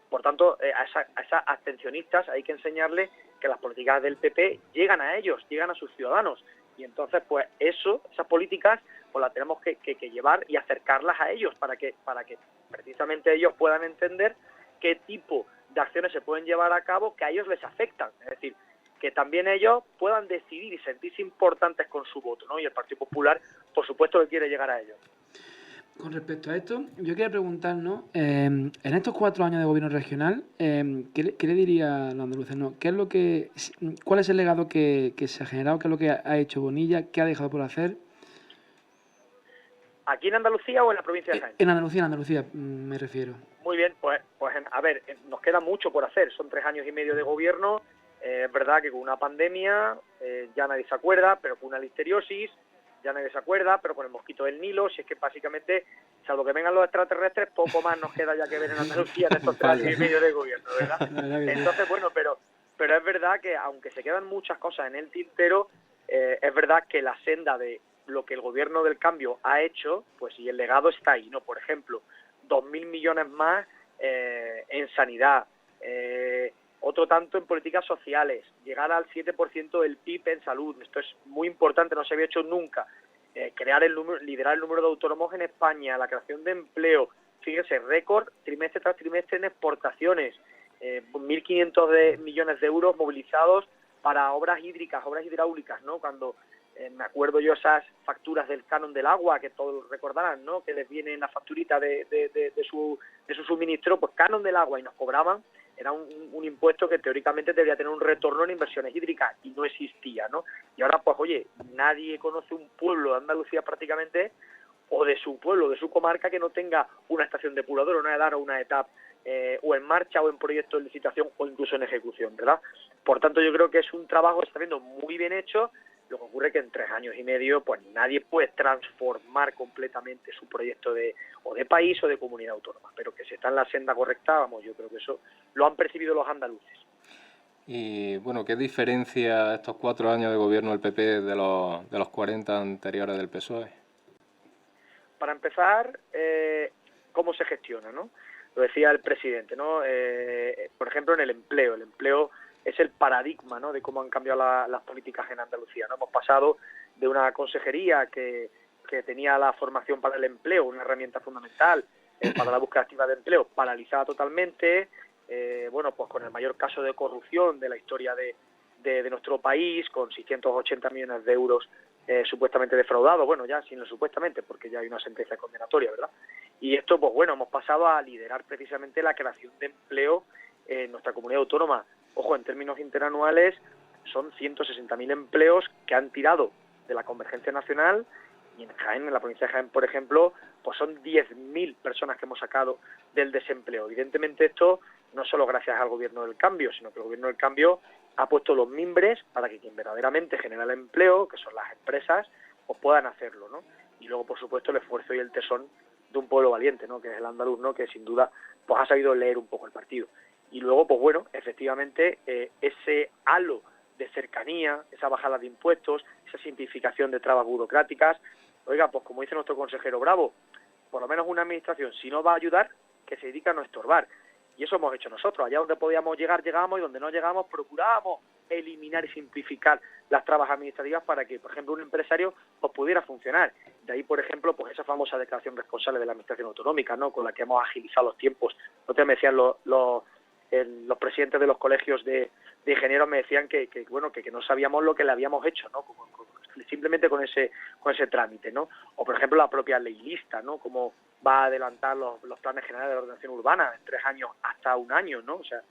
Por tanto, a esas abstencionistas hay que enseñarles que las políticas del PP llegan a ellos, llegan a sus ciudadanos. Y entonces, pues esas políticas, pues las tenemos que llevar y acercarlas a ellos para que precisamente ellos puedan entender qué tipo de acciones se pueden llevar a cabo que a ellos les afectan. Es decir, que también ellos puedan decidir y sentirse importantes con su voto, ¿no? Y el Partido Popular, por supuesto, que quiere llegar a ellos. Con respecto a esto, yo quería preguntar, ¿no? En estos 4 años de gobierno regional, ¿qué le diría a los andaluces? ¿No? ¿Cuál es el legado que se ha generado? ¿Qué es lo que ha hecho Bonilla? ¿Qué ha dejado por hacer? ¿Aquí en Andalucía o en la provincia de Jaén? En Andalucía me refiero. Muy bien, pues a ver, nos queda mucho por hacer. Son 3 años y medio de gobierno. Es verdad que con una pandemia ya nadie se acuerda, pero con una listeriosis ya nadie se acuerda, pero con el mosquito del Nilo, si es que básicamente, salvo que vengan los extraterrestres, poco más nos queda ya que ver en Andalucía en estos 3 años y medio de gobierno, ¿verdad? Entonces, bueno, pero es verdad que aunque se quedan muchas cosas en el tintero, es verdad que la senda de lo que el gobierno del cambio ha hecho, pues y el legado está ahí, ¿no? Por ejemplo, 2.000 millones más en sanidad, otro tanto en políticas sociales, llegar al 7% del PIB en salud. Esto es muy importante, no se había hecho nunca. Liderar el número de autónomos en España, la creación de empleo, fíjense, récord trimestre tras trimestre en exportaciones, 1.500 millones de euros movilizados para obras hídricas, obras hidráulicas, ¿no? Cuando me acuerdo yo esas facturas del canon del agua, que todos recordarán, ¿no? Que les viene en la facturita de su suministro, pues canon del agua, y nos cobraban. Era un impuesto que teóricamente debería tener un retorno en inversiones hídricas y no existía, ¿no? Y ahora, pues oye, nadie conoce un pueblo de Andalucía prácticamente, o de su pueblo, de su comarca, que no tenga una estación depuradora, una EDAR o una ETAP, o en marcha o en proyecto de licitación o incluso en ejecución, ¿verdad? Por tanto, yo creo que es un trabajo que está viendo muy bien hecho. Lo que ocurre es que en 3 años y medio pues nadie puede transformar completamente su proyecto de país o de comunidad autónoma, pero que se está en la senda correcta, vamos, yo creo que eso lo han percibido los andaluces. Y bueno, ¿qué diferencia estos 4 años de gobierno del PP de los 40 anteriores del PSOE? Para empezar, cómo se gestiona, ¿no? Lo decía el presidente, ¿no? Por ejemplo, en el empleo. El empleo es el paradigma, ¿no?, de cómo han cambiado las políticas en Andalucía, ¿no? Hemos pasado de una consejería que tenía la formación para el empleo, una herramienta fundamental para la búsqueda activa de empleo, paralizada totalmente, bueno, pues con el mayor caso de corrupción de la historia de de nuestro país, con 680 millones de euros supuestamente defraudados, bueno, ya sin lo supuestamente, porque ya hay una sentencia condenatoria, ¿verdad? Y esto, pues bueno, hemos pasado a liderar precisamente la creación de empleo en nuestra comunidad autónoma. Ojo, en términos interanuales, son 160.000 empleos que han tirado de la Convergencia Nacional, y en Jaén, en la provincia de Jaén, por ejemplo, pues son 10.000 personas que hemos sacado del desempleo. Evidentemente esto no solo gracias al Gobierno del Cambio, sino que el Gobierno del Cambio ha puesto los mimbres para que quien verdaderamente genera el empleo, que son las empresas, pues puedan hacerlo, ¿no? Y luego, por supuesto, el esfuerzo y el tesón de un pueblo valiente, ¿no? Que es el andaluz, ¿no? Que sin duda pues ha sabido leer un poco el partido. Y luego, pues bueno, efectivamente, ese halo de cercanía, esa bajada de impuestos, esa simplificación de trabas burocráticas, oiga, pues como dice nuestro consejero Bravo, por lo menos una administración, si no va a ayudar, que se dedica a no estorbar. Y eso hemos hecho nosotros. Allá donde podíamos llegar, llegamos, y donde no llegamos, procurábamos eliminar y simplificar las trabas administrativas para que, por ejemplo, un empresario pues pudiera funcionar. De ahí, por ejemplo, pues esa famosa declaración responsable de la Administración Autonómica, ¿no? Con la que hemos agilizado los tiempos. No te me decían los presidentes de los colegios de ingenieros, me decían que no sabíamos lo que le habíamos hecho, ¿no? Simplemente con ese trámite, ¿no? O, por ejemplo, la propia ley lista, ¿no? Como va a adelantar los planes generales de ordenación urbana en 3 años hasta 1 año, ¿no? O sea,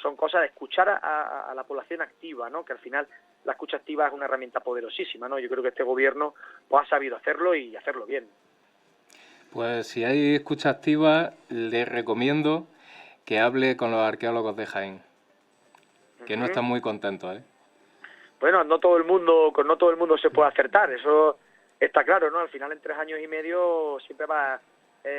son cosas de escuchar a la población activa, ¿no? Que al final la escucha activa es una herramienta poderosísima, ¿no? Yo creo que este gobierno pues ha sabido hacerlo y hacerlo bien. Pues si hay escucha activa, le recomiendo que hable con los arqueólogos de Jaén, que no están muy contentos, ¿eh? Bueno, con no todo el mundo se puede acertar, eso está claro, ¿no? Al final en 3 años y medio siempre va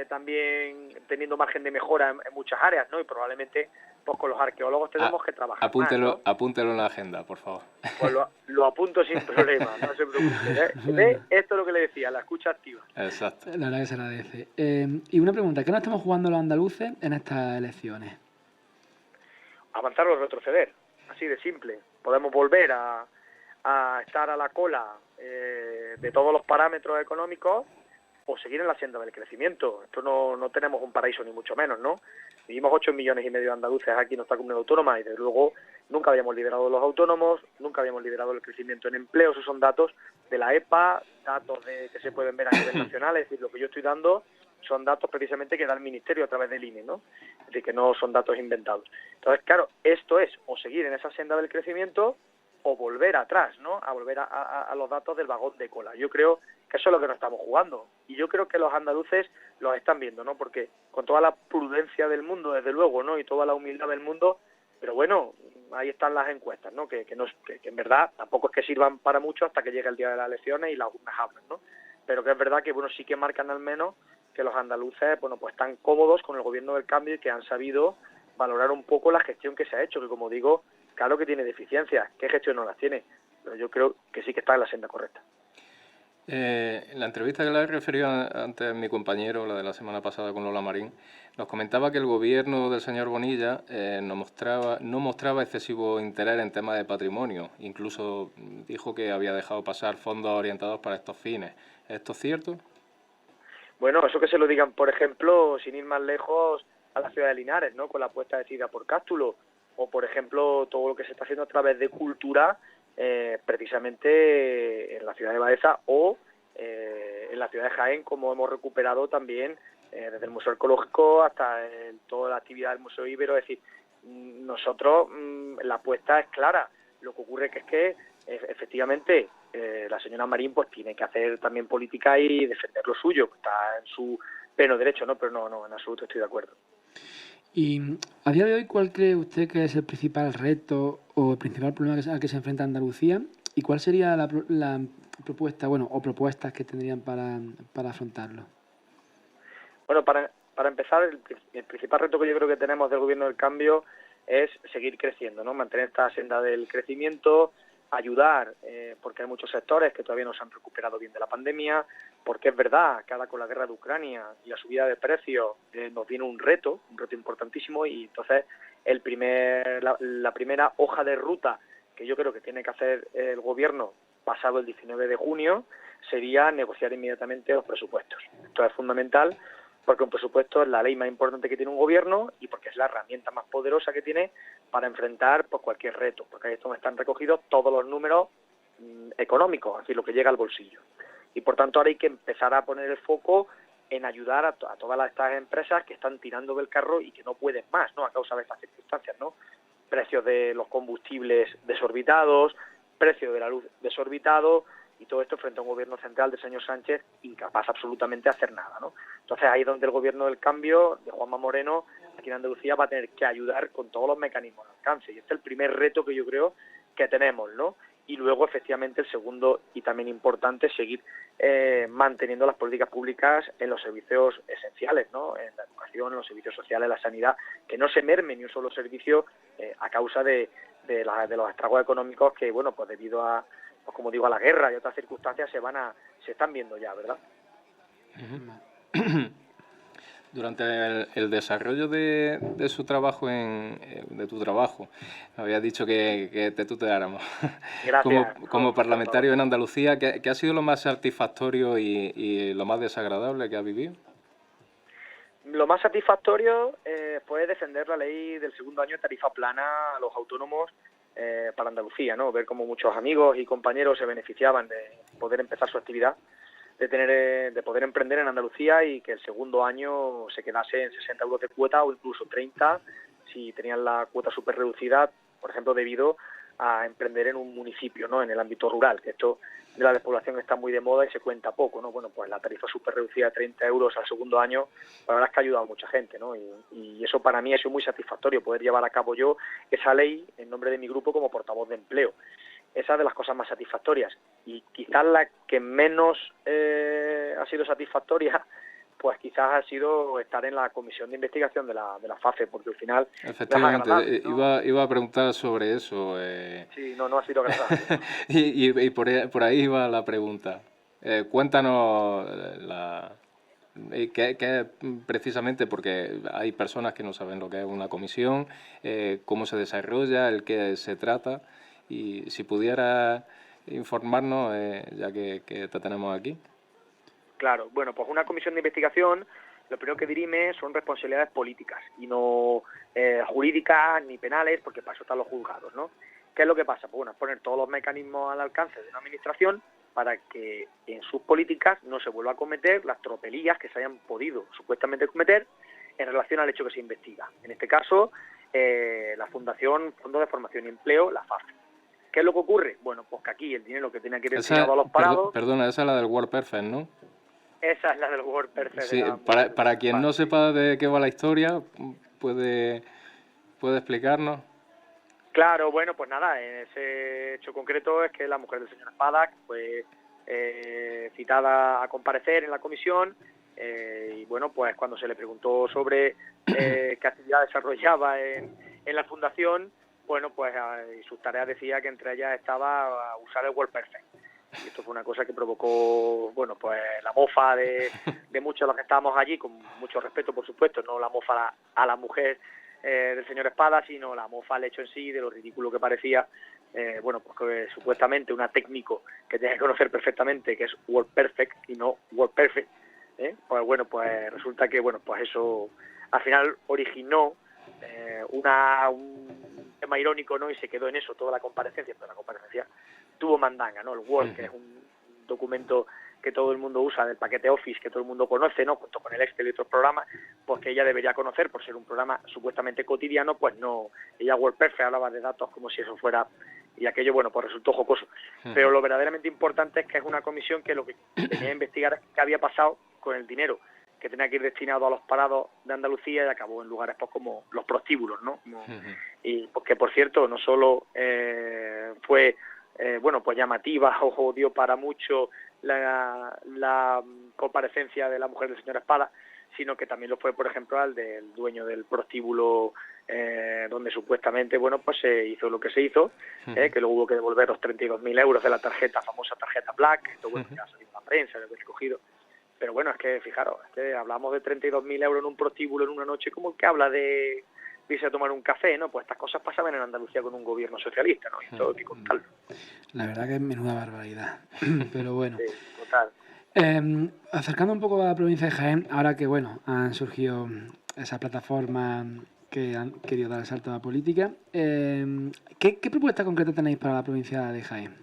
también teniendo margen de mejora en muchas áreas, ¿no? Y probablemente pues con los arqueólogos tenemos que trabajar apúntelo, más, ¿no? Apúntelo en la agenda, por favor. Pues lo apunto sin problema, no se preocupe. Bueno. Esto es lo que le decía, la escucha activa. Exacto. La verdad que se agradece. Y una pregunta, ¿qué nos estamos jugando los andaluces en estas elecciones? Avanzar o retroceder, así de simple. Podemos volver a estar a la cola de todos los parámetros económicos o seguir en la senda del crecimiento. Esto no tenemos un paraíso ni mucho menos, ¿no? Vivimos 8,5 millones de andaluces aquí en nuestra comunidad autónoma y desde luego nunca habíamos liderado los autónomos, nunca habíamos liderado el crecimiento en empleo. Esos son datos de la EPA, datos que se pueden ver a nivel nacional. Es decir, lo que yo estoy dando son datos precisamente que da el Ministerio a través del INE, ¿no? Es decir, que no son datos inventados. Entonces, claro, esto es o seguir en esa senda del crecimiento o volver atrás, ¿no? A volver a los datos del vagón de cola. Yo creo que eso es lo que nos estamos jugando. Y yo creo que los andaluces los están viendo, ¿no? Porque con toda la prudencia del mundo, desde luego, ¿no? Y toda la humildad del mundo, pero bueno, ahí están las encuestas, ¿no? Que en verdad tampoco es que sirvan para mucho hasta que llegue el día de las elecciones y las urnas hablan, ¿no? Pero que es verdad que, bueno, sí que marcan al menos que los andaluces, bueno, pues están cómodos con el Gobierno del Cambio y que han sabido valorar un poco la gestión que se ha hecho, que como digo, claro que tiene deficiencias. ¿Qué gestión no las tiene? Pero yo creo que sí que está en la senda correcta. En la entrevista que le he referido antes mi compañero, la de la semana pasada con Lola Marín, nos comentaba que el gobierno del señor Bonilla no mostraba excesivo interés en temas de patrimonio. Incluso dijo que había dejado pasar fondos orientados para estos fines. ¿Esto es cierto? Bueno, eso que se lo digan, por ejemplo, sin ir más lejos, a la ciudad de Linares, ¿no? Con la apuesta decidida por Cástulo, o por ejemplo todo lo que se está haciendo a través de cultura, precisamente en la ciudad de Baeza o en la ciudad de Jaén, como hemos recuperado también desde el Museo Arqueológico hasta toda la actividad del Museo Ibero. Es decir, nosotros la apuesta es clara. Lo que ocurre es que efectivamente la señora Marín pues tiene que hacer también política y defender lo suyo, que está en su pleno derecho, ¿no? Pero no, en absoluto estoy de acuerdo. Y a día de hoy, ¿cuál cree usted que es el principal reto o el principal problema al que se enfrenta Andalucía? ¿Y cuál sería la propuesta, o propuestas que tendrían para afrontarlo? Bueno, para empezar, el principal reto que yo creo que tenemos del Gobierno del Cambio es seguir creciendo, ¿no? Mantener esta senda del crecimiento, ayudar, porque hay muchos sectores que todavía no se han recuperado bien de la pandemia, porque es verdad que ahora con la guerra de Ucrania y la subida de precios nos viene un reto importantísimo, y entonces la primera hoja de ruta que yo creo que tiene que hacer el Gobierno pasado el 19 de junio sería negociar inmediatamente los presupuestos. Esto es fundamental porque un presupuesto es la ley más importante que tiene un gobierno y porque es la herramienta más poderosa que tiene para enfrentar pues cualquier reto, porque ahí es donde están recogidos todos los números económicos, es decir, lo que llega al bolsillo. Y por tanto ahora hay que empezar a poner el foco en ayudar a todas estas empresas que están tirando del carro y que no pueden más, ¿no?, a causa de estas circunstancias, ¿no? Precios de los combustibles desorbitados, precios de la luz desorbitados, y todo esto frente a un gobierno central del señor Sánchez incapaz absolutamente de hacer nada, ¿no? Entonces ahí es donde el gobierno del cambio de Juanma Moreno aquí en Andalucía va a tener que ayudar con todos los mecanismos al alcance, y este es el primer reto que yo creo que tenemos, ¿no? Y luego efectivamente el segundo y también importante, seguir manteniendo las políticas públicas en los servicios esenciales, ¿no?, en la educación, en los servicios sociales, en la sanidad, que no se merme ni un solo servicio a causa de los estragos económicos que, bueno, pues debido a, pues como digo, a la guerra y otras circunstancias se están viendo ya, ¿verdad? Durante el desarrollo de su trabajo, de tu trabajo, me habías dicho que te tuteáramos. Gracias. Como parlamentario en Andalucía, ¿qué ha sido lo más satisfactorio y lo más desagradable que has vivido? Lo más satisfactorio fue defender la ley del segundo año de tarifa plana a los autónomos para Andalucía, ¿no? Ver cómo muchos amigos y compañeros se beneficiaban de poder empezar su actividad, de poder emprender en Andalucía y que el segundo año se quedase en 60 euros de cuota o incluso 30 si tenían la cuota súper reducida, por ejemplo, debido a emprender en un municipio, ¿no?, en el ámbito rural, que esto de la despoblación está muy de moda y se cuenta poco, ¿no? Bueno, pues la tarifa súper reducida de 30 euros al segundo año, la verdad es que ha ayudado a mucha gente, ¿no? Y eso para mí ha sido muy satisfactorio, poder llevar a cabo yo esa ley en nombre de mi grupo como portavoz de empleo. Esa es de las cosas más satisfactorias. Y quizás la que menos ha sido satisfactoria, pues quizás ha sido estar en la comisión de investigación de la FAFE, porque al final... Efectivamente, ¿no? iba a preguntar sobre eso. Sí, no ha sido agradable. y por ahí iba la pregunta. Cuéntanos que precisamente, porque hay personas que no saben lo que es una comisión, cómo se desarrolla, el qué se trata, y si pudiera informarnos, ya que te tenemos aquí. Claro, bueno, pues una comisión de investigación lo primero que dirime son responsabilidades políticas y no jurídicas ni penales, porque para eso están los juzgados, ¿no? ¿Qué es lo que pasa? Pues bueno, poner todos los mecanismos al alcance de una administración para que en sus políticas no se vuelva a cometer las tropelías que se hayan podido supuestamente cometer en relación al hecho que se investiga. En este caso, la Fundación Fondo de Formación y Empleo, la FAFE. ¿Qué es lo que ocurre? Bueno, pues que aquí el dinero que tenía que ir destinado a los parados... Perdona, esa es la del WordPerfect, ¿no? Esa es la del WordPerfect. Sí, para quien no sepa de qué va la historia, ¿puede explicarnos? Claro, bueno, pues nada, en ese hecho concreto es que la mujer del señor Espadas fue citada a comparecer en la comisión y bueno, pues cuando se le preguntó sobre qué actividad desarrollaba en la fundación, bueno, pues sus tareas decía que entre ellas estaba usar el WordPerfect. Y esto fue una cosa que provocó, bueno, pues la mofa de muchos de los que estábamos allí, con mucho respeto, por supuesto, no la mofa a la mujer del señor Espada, sino la mofa al hecho en sí, de lo ridículo que parecía, bueno, pues que supuestamente una técnico que tiene que conocer perfectamente, que es WordPerfect y no WordPerfect, pues bueno, pues resulta que, bueno, pues eso al final originó un tema irónico, ¿no? Y se quedó en eso toda la comparecencia, pero la comparecencia tuvo mandanga, ¿no? El Word, que es un documento que todo el mundo usa, del paquete Office, que todo el mundo conoce, ¿no?, junto con el Excel y otros programas, pues que ella debería conocer por ser un programa supuestamente cotidiano, pues no, ella WordPerfect hablaba de datos como si eso fuera, y aquello, bueno, pues resultó jocoso. Pero lo verdaderamente importante es que es una comisión que lo que tenía que investigar es qué había pasado con el dinero que tenía que ir destinado a los parados de Andalucía y acabó en lugares pues como los prostíbulos, ¿no? Y porque, por cierto, no solo fue bueno, pues llamativa o dio para mucho la comparecencia de la mujer del señor Espada, sino que también lo fue, por ejemplo, al del dueño del prostíbulo donde supuestamente, bueno, pues se hizo lo que se hizo, que luego hubo que devolver los 32.000 euros de la famosa tarjeta Black. Esto, bueno, ya ha salido en la prensa, lo he recogido. Pero bueno, es que, fijaros, es que hablamos de 32.000 euros en un prostíbulo en una noche, como el que habla de irse a tomar un café, ¿no? Pues estas cosas pasaban en Andalucía con un gobierno socialista, ¿no? Y esto hay que contarlo. La verdad que es menuda barbaridad. Pero bueno. Sí, total. Acercando un poco a la provincia de Jaén, ahora que bueno, han surgido esas plataformas que han querido dar el salto a la política, ¿qué propuesta concreta tenéis para la provincia de Jaén?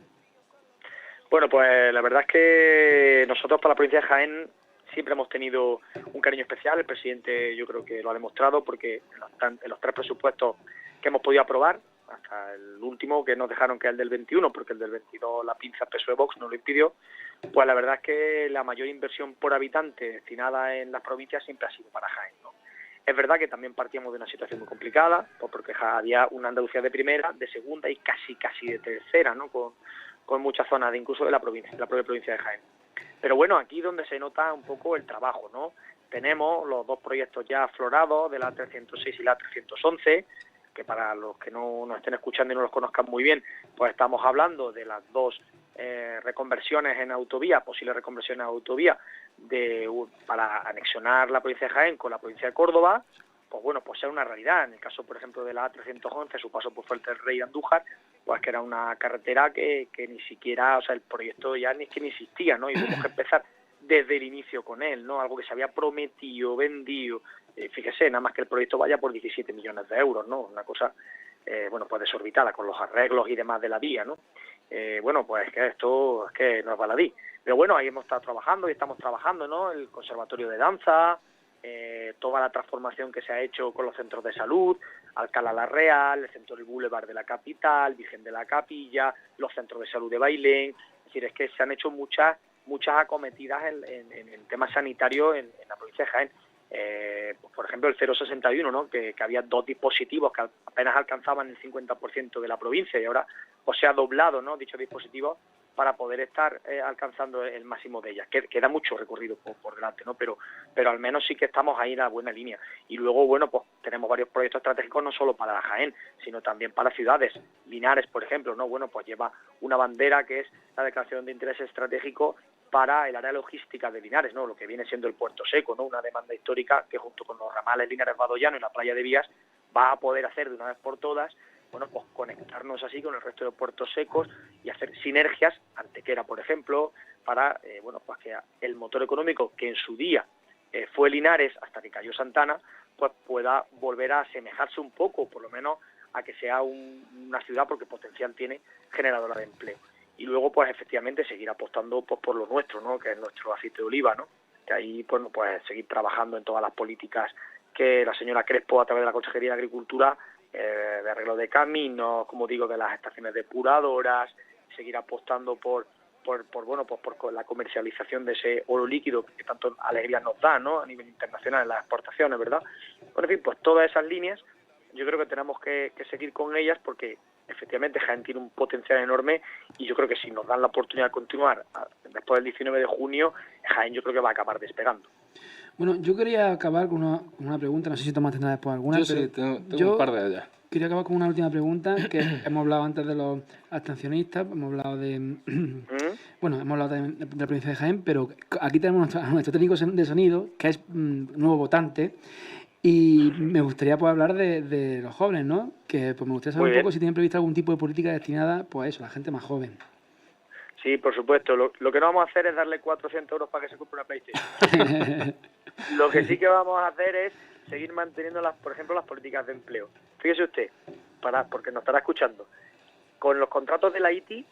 Bueno, pues la verdad es que nosotros para la provincia de Jaén siempre hemos tenido un cariño especial. El presidente yo creo que lo ha demostrado porque en los 3 presupuestos que hemos podido aprobar, hasta el último que nos dejaron, que es el del 21, porque el del 22 la pinza PSOE-Vox nos lo impidió, pues la verdad es que la mayor inversión por habitante destinada en las provincias siempre ha sido para Jaén, ¿no? Es verdad que también partíamos de una situación muy complicada, pues porque había una Andalucía de primera, de segunda y casi de tercera, ¿no? Con muchas zonas, incluso de la provincia, de la propia provincia de Jaén. Pero bueno, aquí donde se nota un poco el trabajo, ¿no? Tenemos los 2 proyectos ya aflorados, de la 306 y la 311, que para los que no nos estén escuchando y no los conozcan muy bien, pues estamos hablando de las 2 reconversiones en autovía, posibles reconversiones en autovía, para anexionar la provincia de Jaén con la provincia de Córdoba. Pues bueno, pues sea una realidad. En el caso, por ejemplo, de la A311, su paso por Fuerte del Rey y Andújar, pues que era una carretera que ni siquiera, o sea, el proyecto ya ni existía, ¿no? Y tuvimos que empezar desde el inicio con él, ¿no? Algo que se había prometido, vendido. Fíjese, nada más que el proyecto vaya por 17 millones de euros, ¿no? Una cosa, bueno, pues desorbitada, con los arreglos y demás de la vía, ¿no? Bueno, pues que esto es que no es baladí. Pero bueno, ahí hemos estado trabajando y estamos trabajando, ¿no? El Conservatorio de Danza, toda la transformación que se ha hecho con los centros de salud, Alcalá la Real, el centro del Boulevard de la capital, Virgen de la Capilla, los centros de salud de Bailén. Es decir, es que se han hecho muchas acometidas en temas sanitarios en la provincia de Jaén. Pues por ejemplo, el 061, ¿no? Que había 2 dispositivos que apenas alcanzaban el 50% de la provincia y ahora pues se ha doblado, ¿no? Dicho dispositivo para poder estar alcanzando el máximo de ellas. Queda mucho recorrido por delante, ¿no? Pero al menos sí que estamos ahí en la buena línea. Y luego, bueno, pues tenemos varios proyectos estratégicos no solo para Jaén, sino también para ciudades. Linares, por ejemplo, ¿no? Bueno, pues lleva una bandera que es la declaración de interés estratégico para el área logística de Linares, ¿no? Lo que viene siendo el Puerto Seco, ¿no? Una demanda histórica que junto con los ramales Linares-Badollano y la playa de Vías va a poder hacer de una vez por todas, bueno, pues conectarnos así con el resto de puertos secos y hacer sinergias, Antequera, por ejemplo, para, bueno, pues que el motor económico que en su día fue Linares hasta que cayó Santana, pues pueda volver a asemejarse un poco, por lo menos a que sea una ciudad, porque potencial tiene, generadora de empleo. Y luego, pues efectivamente, seguir apostando pues por lo nuestro, ¿no? Que es nuestro aceite de oliva, ¿no? Que ahí, bueno, pues seguir trabajando en todas las políticas que la señora Crespo, a través de la Consejería de Agricultura, de arreglo de caminos, como digo, de las estaciones depuradoras, seguir apostando por la comercialización de ese oro líquido que tanto alegría nos da, ¿no? A nivel internacional en las exportaciones, ¿verdad? Bueno, en fin, pues todas esas líneas yo creo que tenemos que seguir con ellas porque efectivamente Jaén tiene un potencial enorme y yo creo que si nos dan la oportunidad de continuar después del 19 de junio, Jaén yo creo que va a acabar despegando. Bueno, yo quería acabar con una pregunta, no sé si Tomás tendrá después alguna. Yo sí, tengo un par de ellas. Quería acabar con una última pregunta, que hemos hablado antes de los abstencionistas, hemos hablado de... Bueno, hemos hablado también de la provincia de Jaén, pero aquí tenemos a nuestro técnico de sonido, que es nuevo votante, y me gustaría pues hablar de los jóvenes, ¿no? Que pues me gustaría saber un poco si tienen previsto algún tipo de política destinada, pues a eso, a la gente más joven. Sí, por supuesto. Lo que no vamos a hacer es darle 400 euros para que se compre una PlayStation. Lo que sí que vamos a hacer es seguir manteniendo, por ejemplo, las políticas de empleo. Fíjese usted, porque nos estará escuchando, con los contratos de la ITI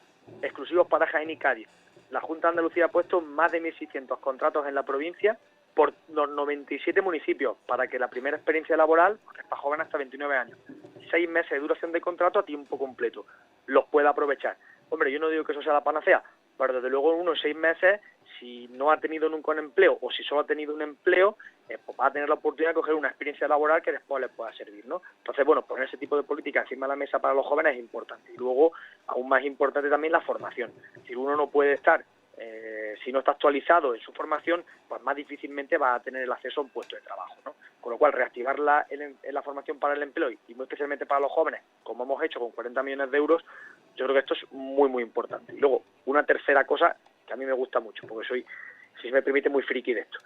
exclusivos para Jaén y Cádiz, la Junta de Andalucía ha puesto más de 1.600 contratos en la provincia por los 97 municipios para que la primera experiencia laboral, porque es para jóvenes hasta 29 años, 6 meses de duración de contrato a tiempo completo, los pueda aprovechar. Hombre, yo no digo que eso sea la panacea, pero desde luego en unos 6 meses, si no ha tenido nunca un empleo o si solo ha tenido un empleo, pues va a tener la oportunidad de coger una experiencia laboral que después le pueda servir, ¿no? Entonces, bueno, poner ese tipo de política encima de la mesa para los jóvenes es importante. Y luego, aún más importante también la formación. Si uno no puede estar, si no está actualizado en su formación, pues más difícilmente va a tener el acceso a un puesto de trabajo, ¿no? Con lo cual, reactivar la formación para el empleo y muy especialmente para los jóvenes, como hemos hecho con 40 millones de euros, yo creo que esto es muy, muy importante. Y luego, una tercera cosa que a mí me gusta mucho, porque soy, si se me permite, muy friki de esto.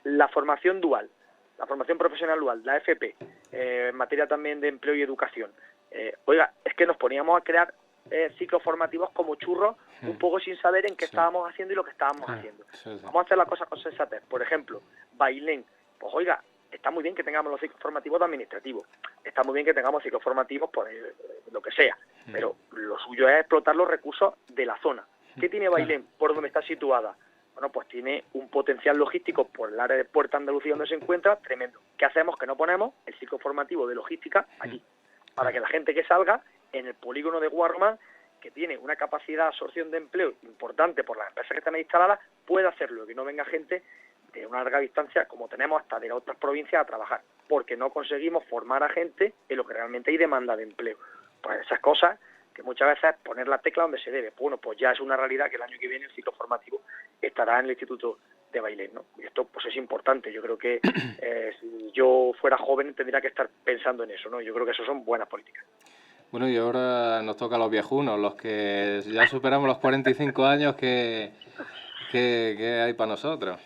La formación dual, la formación profesional dual, la FP, en materia también de empleo y educación. Oiga, es que nos poníamos a crear ciclos formativos como churros, un poco sin saber en qué estábamos haciendo y lo que estábamos haciendo. Vamos a hacer las cosas con sensatez. Por ejemplo, Bailén, pues oiga, está muy bien que tengamos los ciclos formativos de administrativos, está muy bien que tengamos ciclos formativos, pues lo que sea, pero lo suyo es explotar los recursos de la zona. ¿Qué tiene Bailén por donde está situada? Bueno, pues tiene un potencial logístico por el área de Puerta Andalucía donde se encuentra tremendo. ¿Qué hacemos? Que no ponemos el ciclo formativo de logística allí, para que la gente que salga en el polígono de Guarromán, que tiene una capacidad de absorción de empleo importante por las empresas que están ahí instaladas, pueda hacerlo, que no venga gente de una larga distancia, como tenemos hasta de otras provincias, a trabajar, porque no conseguimos formar a gente en lo que realmente hay demanda de empleo. Pues esas cosas que muchas veces es poner la tecla donde se debe. Bueno, pues ya es una realidad que el año que viene el ciclo formativo estará en el Instituto de Bailén, ¿no? Y esto pues es importante. Yo creo que si yo fuera joven tendría que estar pensando en eso, ¿no? Yo creo que eso son buenas políticas. Bueno, y ahora nos toca a los viejunos, los que ya superamos los 45 años, ¿qué hay para nosotros?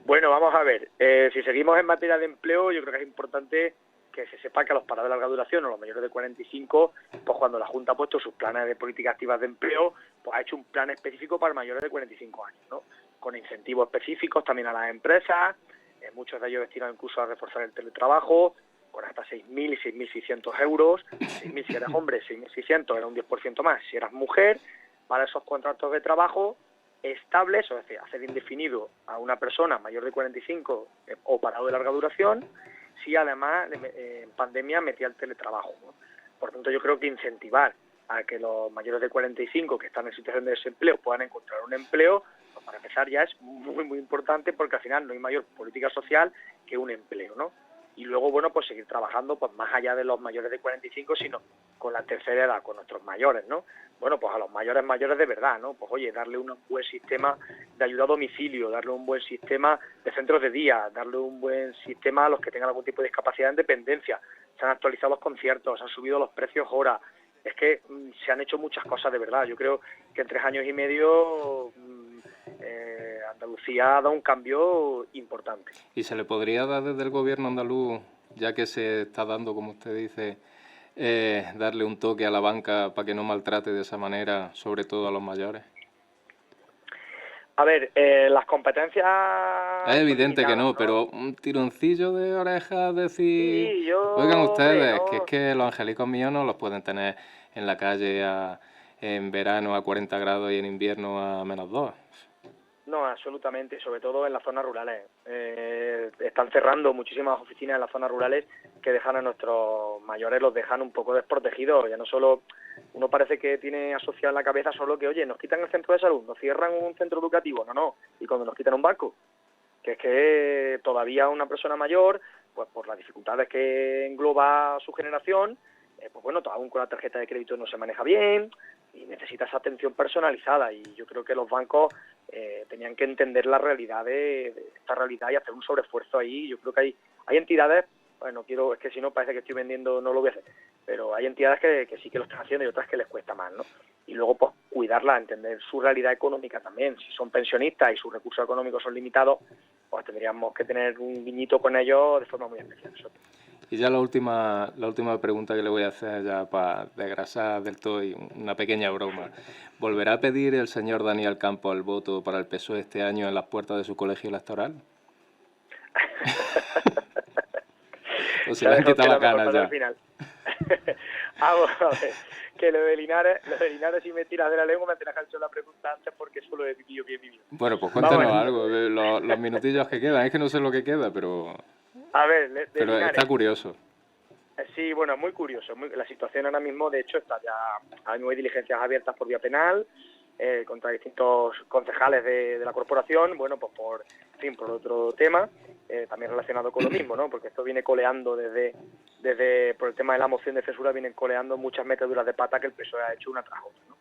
Bueno, vamos a ver. Si seguimos en materia de empleo, yo creo que es importante que se sepa que a los parados de larga duración o los mayores de 45, pues cuando la Junta ha puesto sus planes de políticas activas de empleo, pues ha hecho un plan específico para mayores de 45 años, ¿no? Con incentivos específicos también a las empresas, muchos de ellos destinados incluso a reforzar el teletrabajo, con hasta 6.000 y 6.600 euros, 6.000 si eras hombre, 6.600 era un 10% más si eras mujer, para esos contratos de trabajo estables, es decir, hacer indefinido a una persona mayor de 45 o parado de larga duración, si además en pandemia metía el teletrabajo, ¿no? Por tanto, yo creo que incentivar a que los mayores de 45 que están en situación de desempleo puedan encontrar un empleo, pues para empezar ya es muy, muy importante, porque al final no hay mayor política social que un empleo, ¿no? Y luego, bueno, pues seguir trabajando pues más allá de los mayores de 45, sino con la tercera edad, con nuestros mayores, ¿no? Bueno, pues a los mayores de verdad, ¿no? Pues oye, darle un buen sistema de ayuda a domicilio, darle un buen sistema de centros de día, darle un buen sistema a los que tengan algún tipo de discapacidad en dependencia. Se han actualizado los conciertos, se han subido los precios hora. Es que se han hecho muchas cosas de verdad. Yo creo que en 3 años y medio Andalucía ha dado un cambio importante. ¿Y se le podría dar desde el gobierno andaluz, ya que se está dando, como usted dice, darle un toque a la banca para que no maltrate de esa manera, sobre todo a los mayores? A ver, las competencias... Es evidente que no, pero un tironcillo de orejas, decir... Sí, oigan ustedes, hombre, que es que los angelicos míos no los pueden tener en la calle en verano a 40 grados y en invierno a -2. No, absolutamente, sobre todo en las zonas rurales. Están cerrando muchísimas oficinas en las zonas rurales que dejan a nuestros mayores, los dejan un poco desprotegidos. Ya no solo, uno parece que tiene asociado en la cabeza solo que, oye, nos quitan el centro de salud, nos cierran un centro educativo, no, y cuando nos quitan un banco, que es que todavía una persona mayor, pues por las dificultades que engloba su generación, pues bueno, aún con la tarjeta de crédito no se maneja bien y necesita esa atención personalizada, y yo creo que los bancos tenían que entender la realidad de esta realidad y hacer un sobreesfuerzo ahí. Yo creo que hay entidades, bueno, es que si no parece que estoy vendiendo, no lo voy a hacer, pero hay entidades que sí que lo están haciendo y otras que les cuesta más, ¿no? Y luego pues cuidarla, entender su realidad económica también. Si son pensionistas y sus recursos económicos son limitados, pues tendríamos que tener un guiñito con ellos de forma muy especial. Y ya la última pregunta que le voy a hacer, ya para desgrasar del todo, y una pequeña broma. ¿Volverá a pedir el señor Daniel Campos el voto para el PSOE este año en las puertas de su colegio electoral? ¿O se le han quitado las ganas ya? Vamos a ver, que lo de Linares si me tiras de la lengua me tendrás que hacer la pregunta antes, porque eso lo he vivido bien vivido. Bueno, pues cuéntanos algo, los minutillos que quedan. Es que no sé lo que queda, pero... A ver, pero Linares, está curioso. Sí, bueno, muy curioso. La situación ahora mismo, de hecho, está ya... Hay diligencias abiertas por vía penal contra distintos concejales de la corporación, bueno, pues por otro tema, también relacionado con lo mismo, ¿no? Porque esto viene coleando desde por el tema de la moción de censura, vienen coleando muchas meteduras de pata que el PSOE ha hecho una tras otra, ¿no?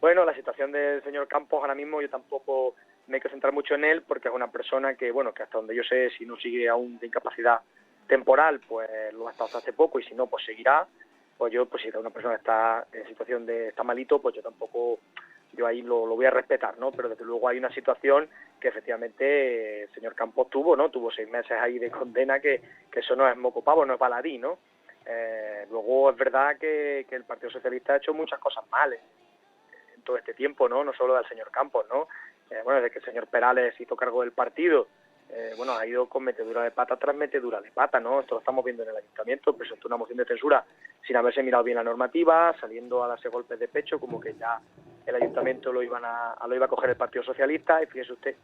Bueno, la situación del señor Campos ahora mismo, yo tampoco me hay que centrar mucho en él, porque es una persona que, bueno, que hasta donde yo sé, si no sigue aún de incapacidad temporal, pues lo ha estado hasta hace poco, y si no, pues seguirá. Pues yo, pues si una persona está en situación está malito, pues yo ahí lo voy a respetar, ¿no? Pero desde luego hay una situación que efectivamente el señor Campos tuvo 6 meses ahí de condena, que eso no es moco pavo, no es baladí, ¿no? Luego es verdad que el Partido Socialista ha hecho muchas cosas mal en todo este tiempo, no solo del señor Campos, ¿no? Bueno, desde que el señor Perales hizo cargo del partido, bueno, ha ido con metedura de pata tras metedura de pata, ¿no? Esto lo estamos viendo en el ayuntamiento, presentó una moción de censura sin haberse mirado bien la normativa, saliendo a darse golpes de pecho, como que ya el ayuntamiento lo iba a coger el Partido Socialista, y fíjese usted,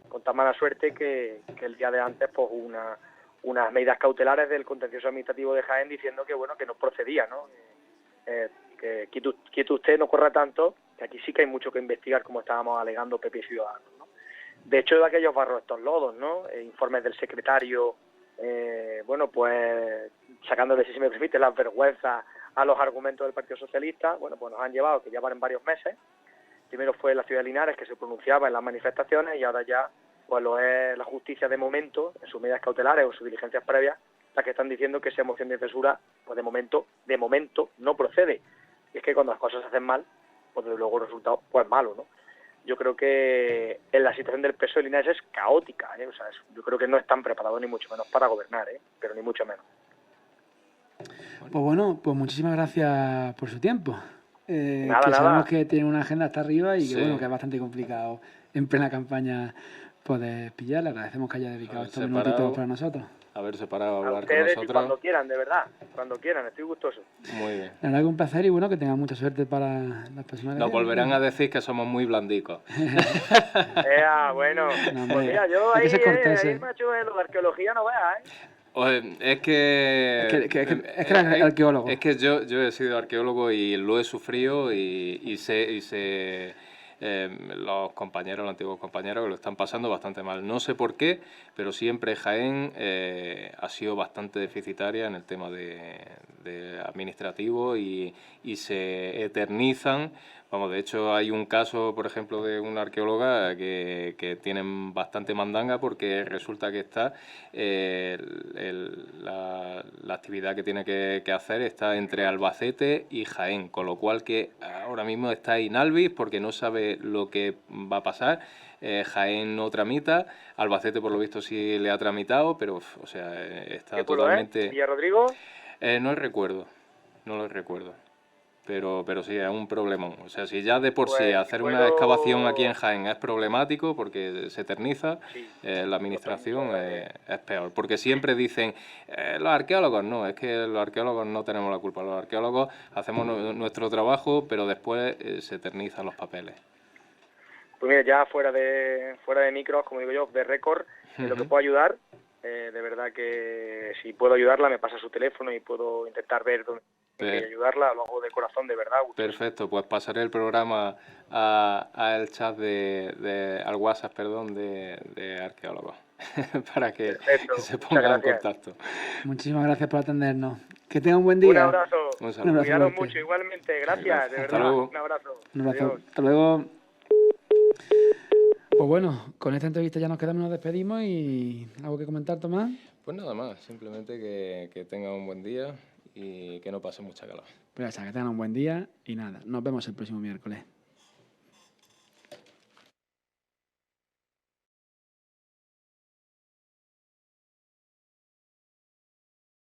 con tan mala suerte que el día de antes, pues unas medidas cautelares del contencioso administrativo de Jaén diciendo que, bueno, que no procedía, ¿no? Que quite usted, no corra tanto, que aquí sí que hay mucho que investigar, como estábamos alegando PP y Ciudadanos, ¿no? De hecho, de aquellos barros estos lodos, ¿no? Informes del secretario, bueno, pues sacándole, si se me permite, las vergüenzas a los argumentos del Partido Socialista, bueno, pues nos han llevado, que ya van en varios meses. Primero fue la ciudad de Linares, que se pronunciaba en las manifestaciones, y ahora ya pues lo es la justicia de momento, en sus medidas cautelares o sus diligencias previas, las que están diciendo que esa moción de censura, pues de momento no procede. Y es que cuando las cosas se hacen mal, pues desde luego el resultado pues es malo, ¿no? Yo creo que en la situación del PSOE de Linares es caótica, ¿eh? O sea, yo creo que no están preparados ni mucho menos para gobernar, pero ni mucho menos. Pues bueno, pues muchísimas gracias por su tiempo. Nada. Sabemos que tienen una agenda hasta arriba y que, Sí. bueno, que es bastante complicado en plena campaña poder pillar. Le agradecemos que haya dedicado estos minutitos para nosotros. Haber separado a hablar con ustedes nosotros. Y cuando quieran, de verdad, cuando quieran, estoy gustoso. Muy bien. La verdad que un placer y bueno, que tengan mucha suerte para las próximas Nos volverán a decir que somos muy blandicos. Bueno, No, pues mira, yo hay ahí, que ser corteses. macho, lo de arqueología no veas, Es que eres arqueólogo. Es que yo he sido arqueólogo y lo he sufrido y sé los antiguos compañeros que lo están pasando bastante mal. No sé por qué, pero siempre Jaén ha sido bastante deficitaria en el tema de administrativo y se eternizan. Vamos, de hecho hay un caso, por ejemplo, de una arqueóloga que tienen bastante mandanga porque resulta que está la actividad que tiene que hacer está entre Albacete y Jaén, con lo cual que ahora mismo está inalvis porque no sabe lo que va a pasar. Jaén no tramita, Albacete por lo visto sí le ha tramitado, pero o sea, está ¿Qué pueblo totalmente... es? ¿Villa Rodrigo? No lo recuerdo. Pero sí, es un problemón. O sea, si ya de por sí hacer una excavación aquí en Jaén es problemático porque se eterniza, Sí, la administración es peor. Porque siempre dicen, los arqueólogos no, es que los arqueólogos no tenemos la culpa. Los arqueólogos hacemos nuestro trabajo, pero después se eternizan los papeles. Pues mira, ya fuera de micros, como digo yo, de récord, en lo que puedo ayudar, de verdad que si puedo ayudarla me pasa su teléfono y puedo intentar ver dónde ayudarla, lo hago de corazón, de verdad. Perfecto, pues pasaré el programa al chat al WhatsApp, perdón, de arqueólogos para que se pongan en contacto. Muchísimas gracias por atendernos. Que tenga un buen día. Un abrazo. Un saludo. Cuidaros mucho, igualmente. Gracias, de verdad. Hasta luego. Un abrazo. Un abrazo. Adiós. Hasta luego. Pues bueno, con esta entrevista ya nos quedamos, nos despedimos y ¿algo que comentar, Tomás? Pues nada más, simplemente que tengan un buen día y que no pase mucha calor. Pues ya está, que tengan un buen día y nada, nos vemos el próximo miércoles.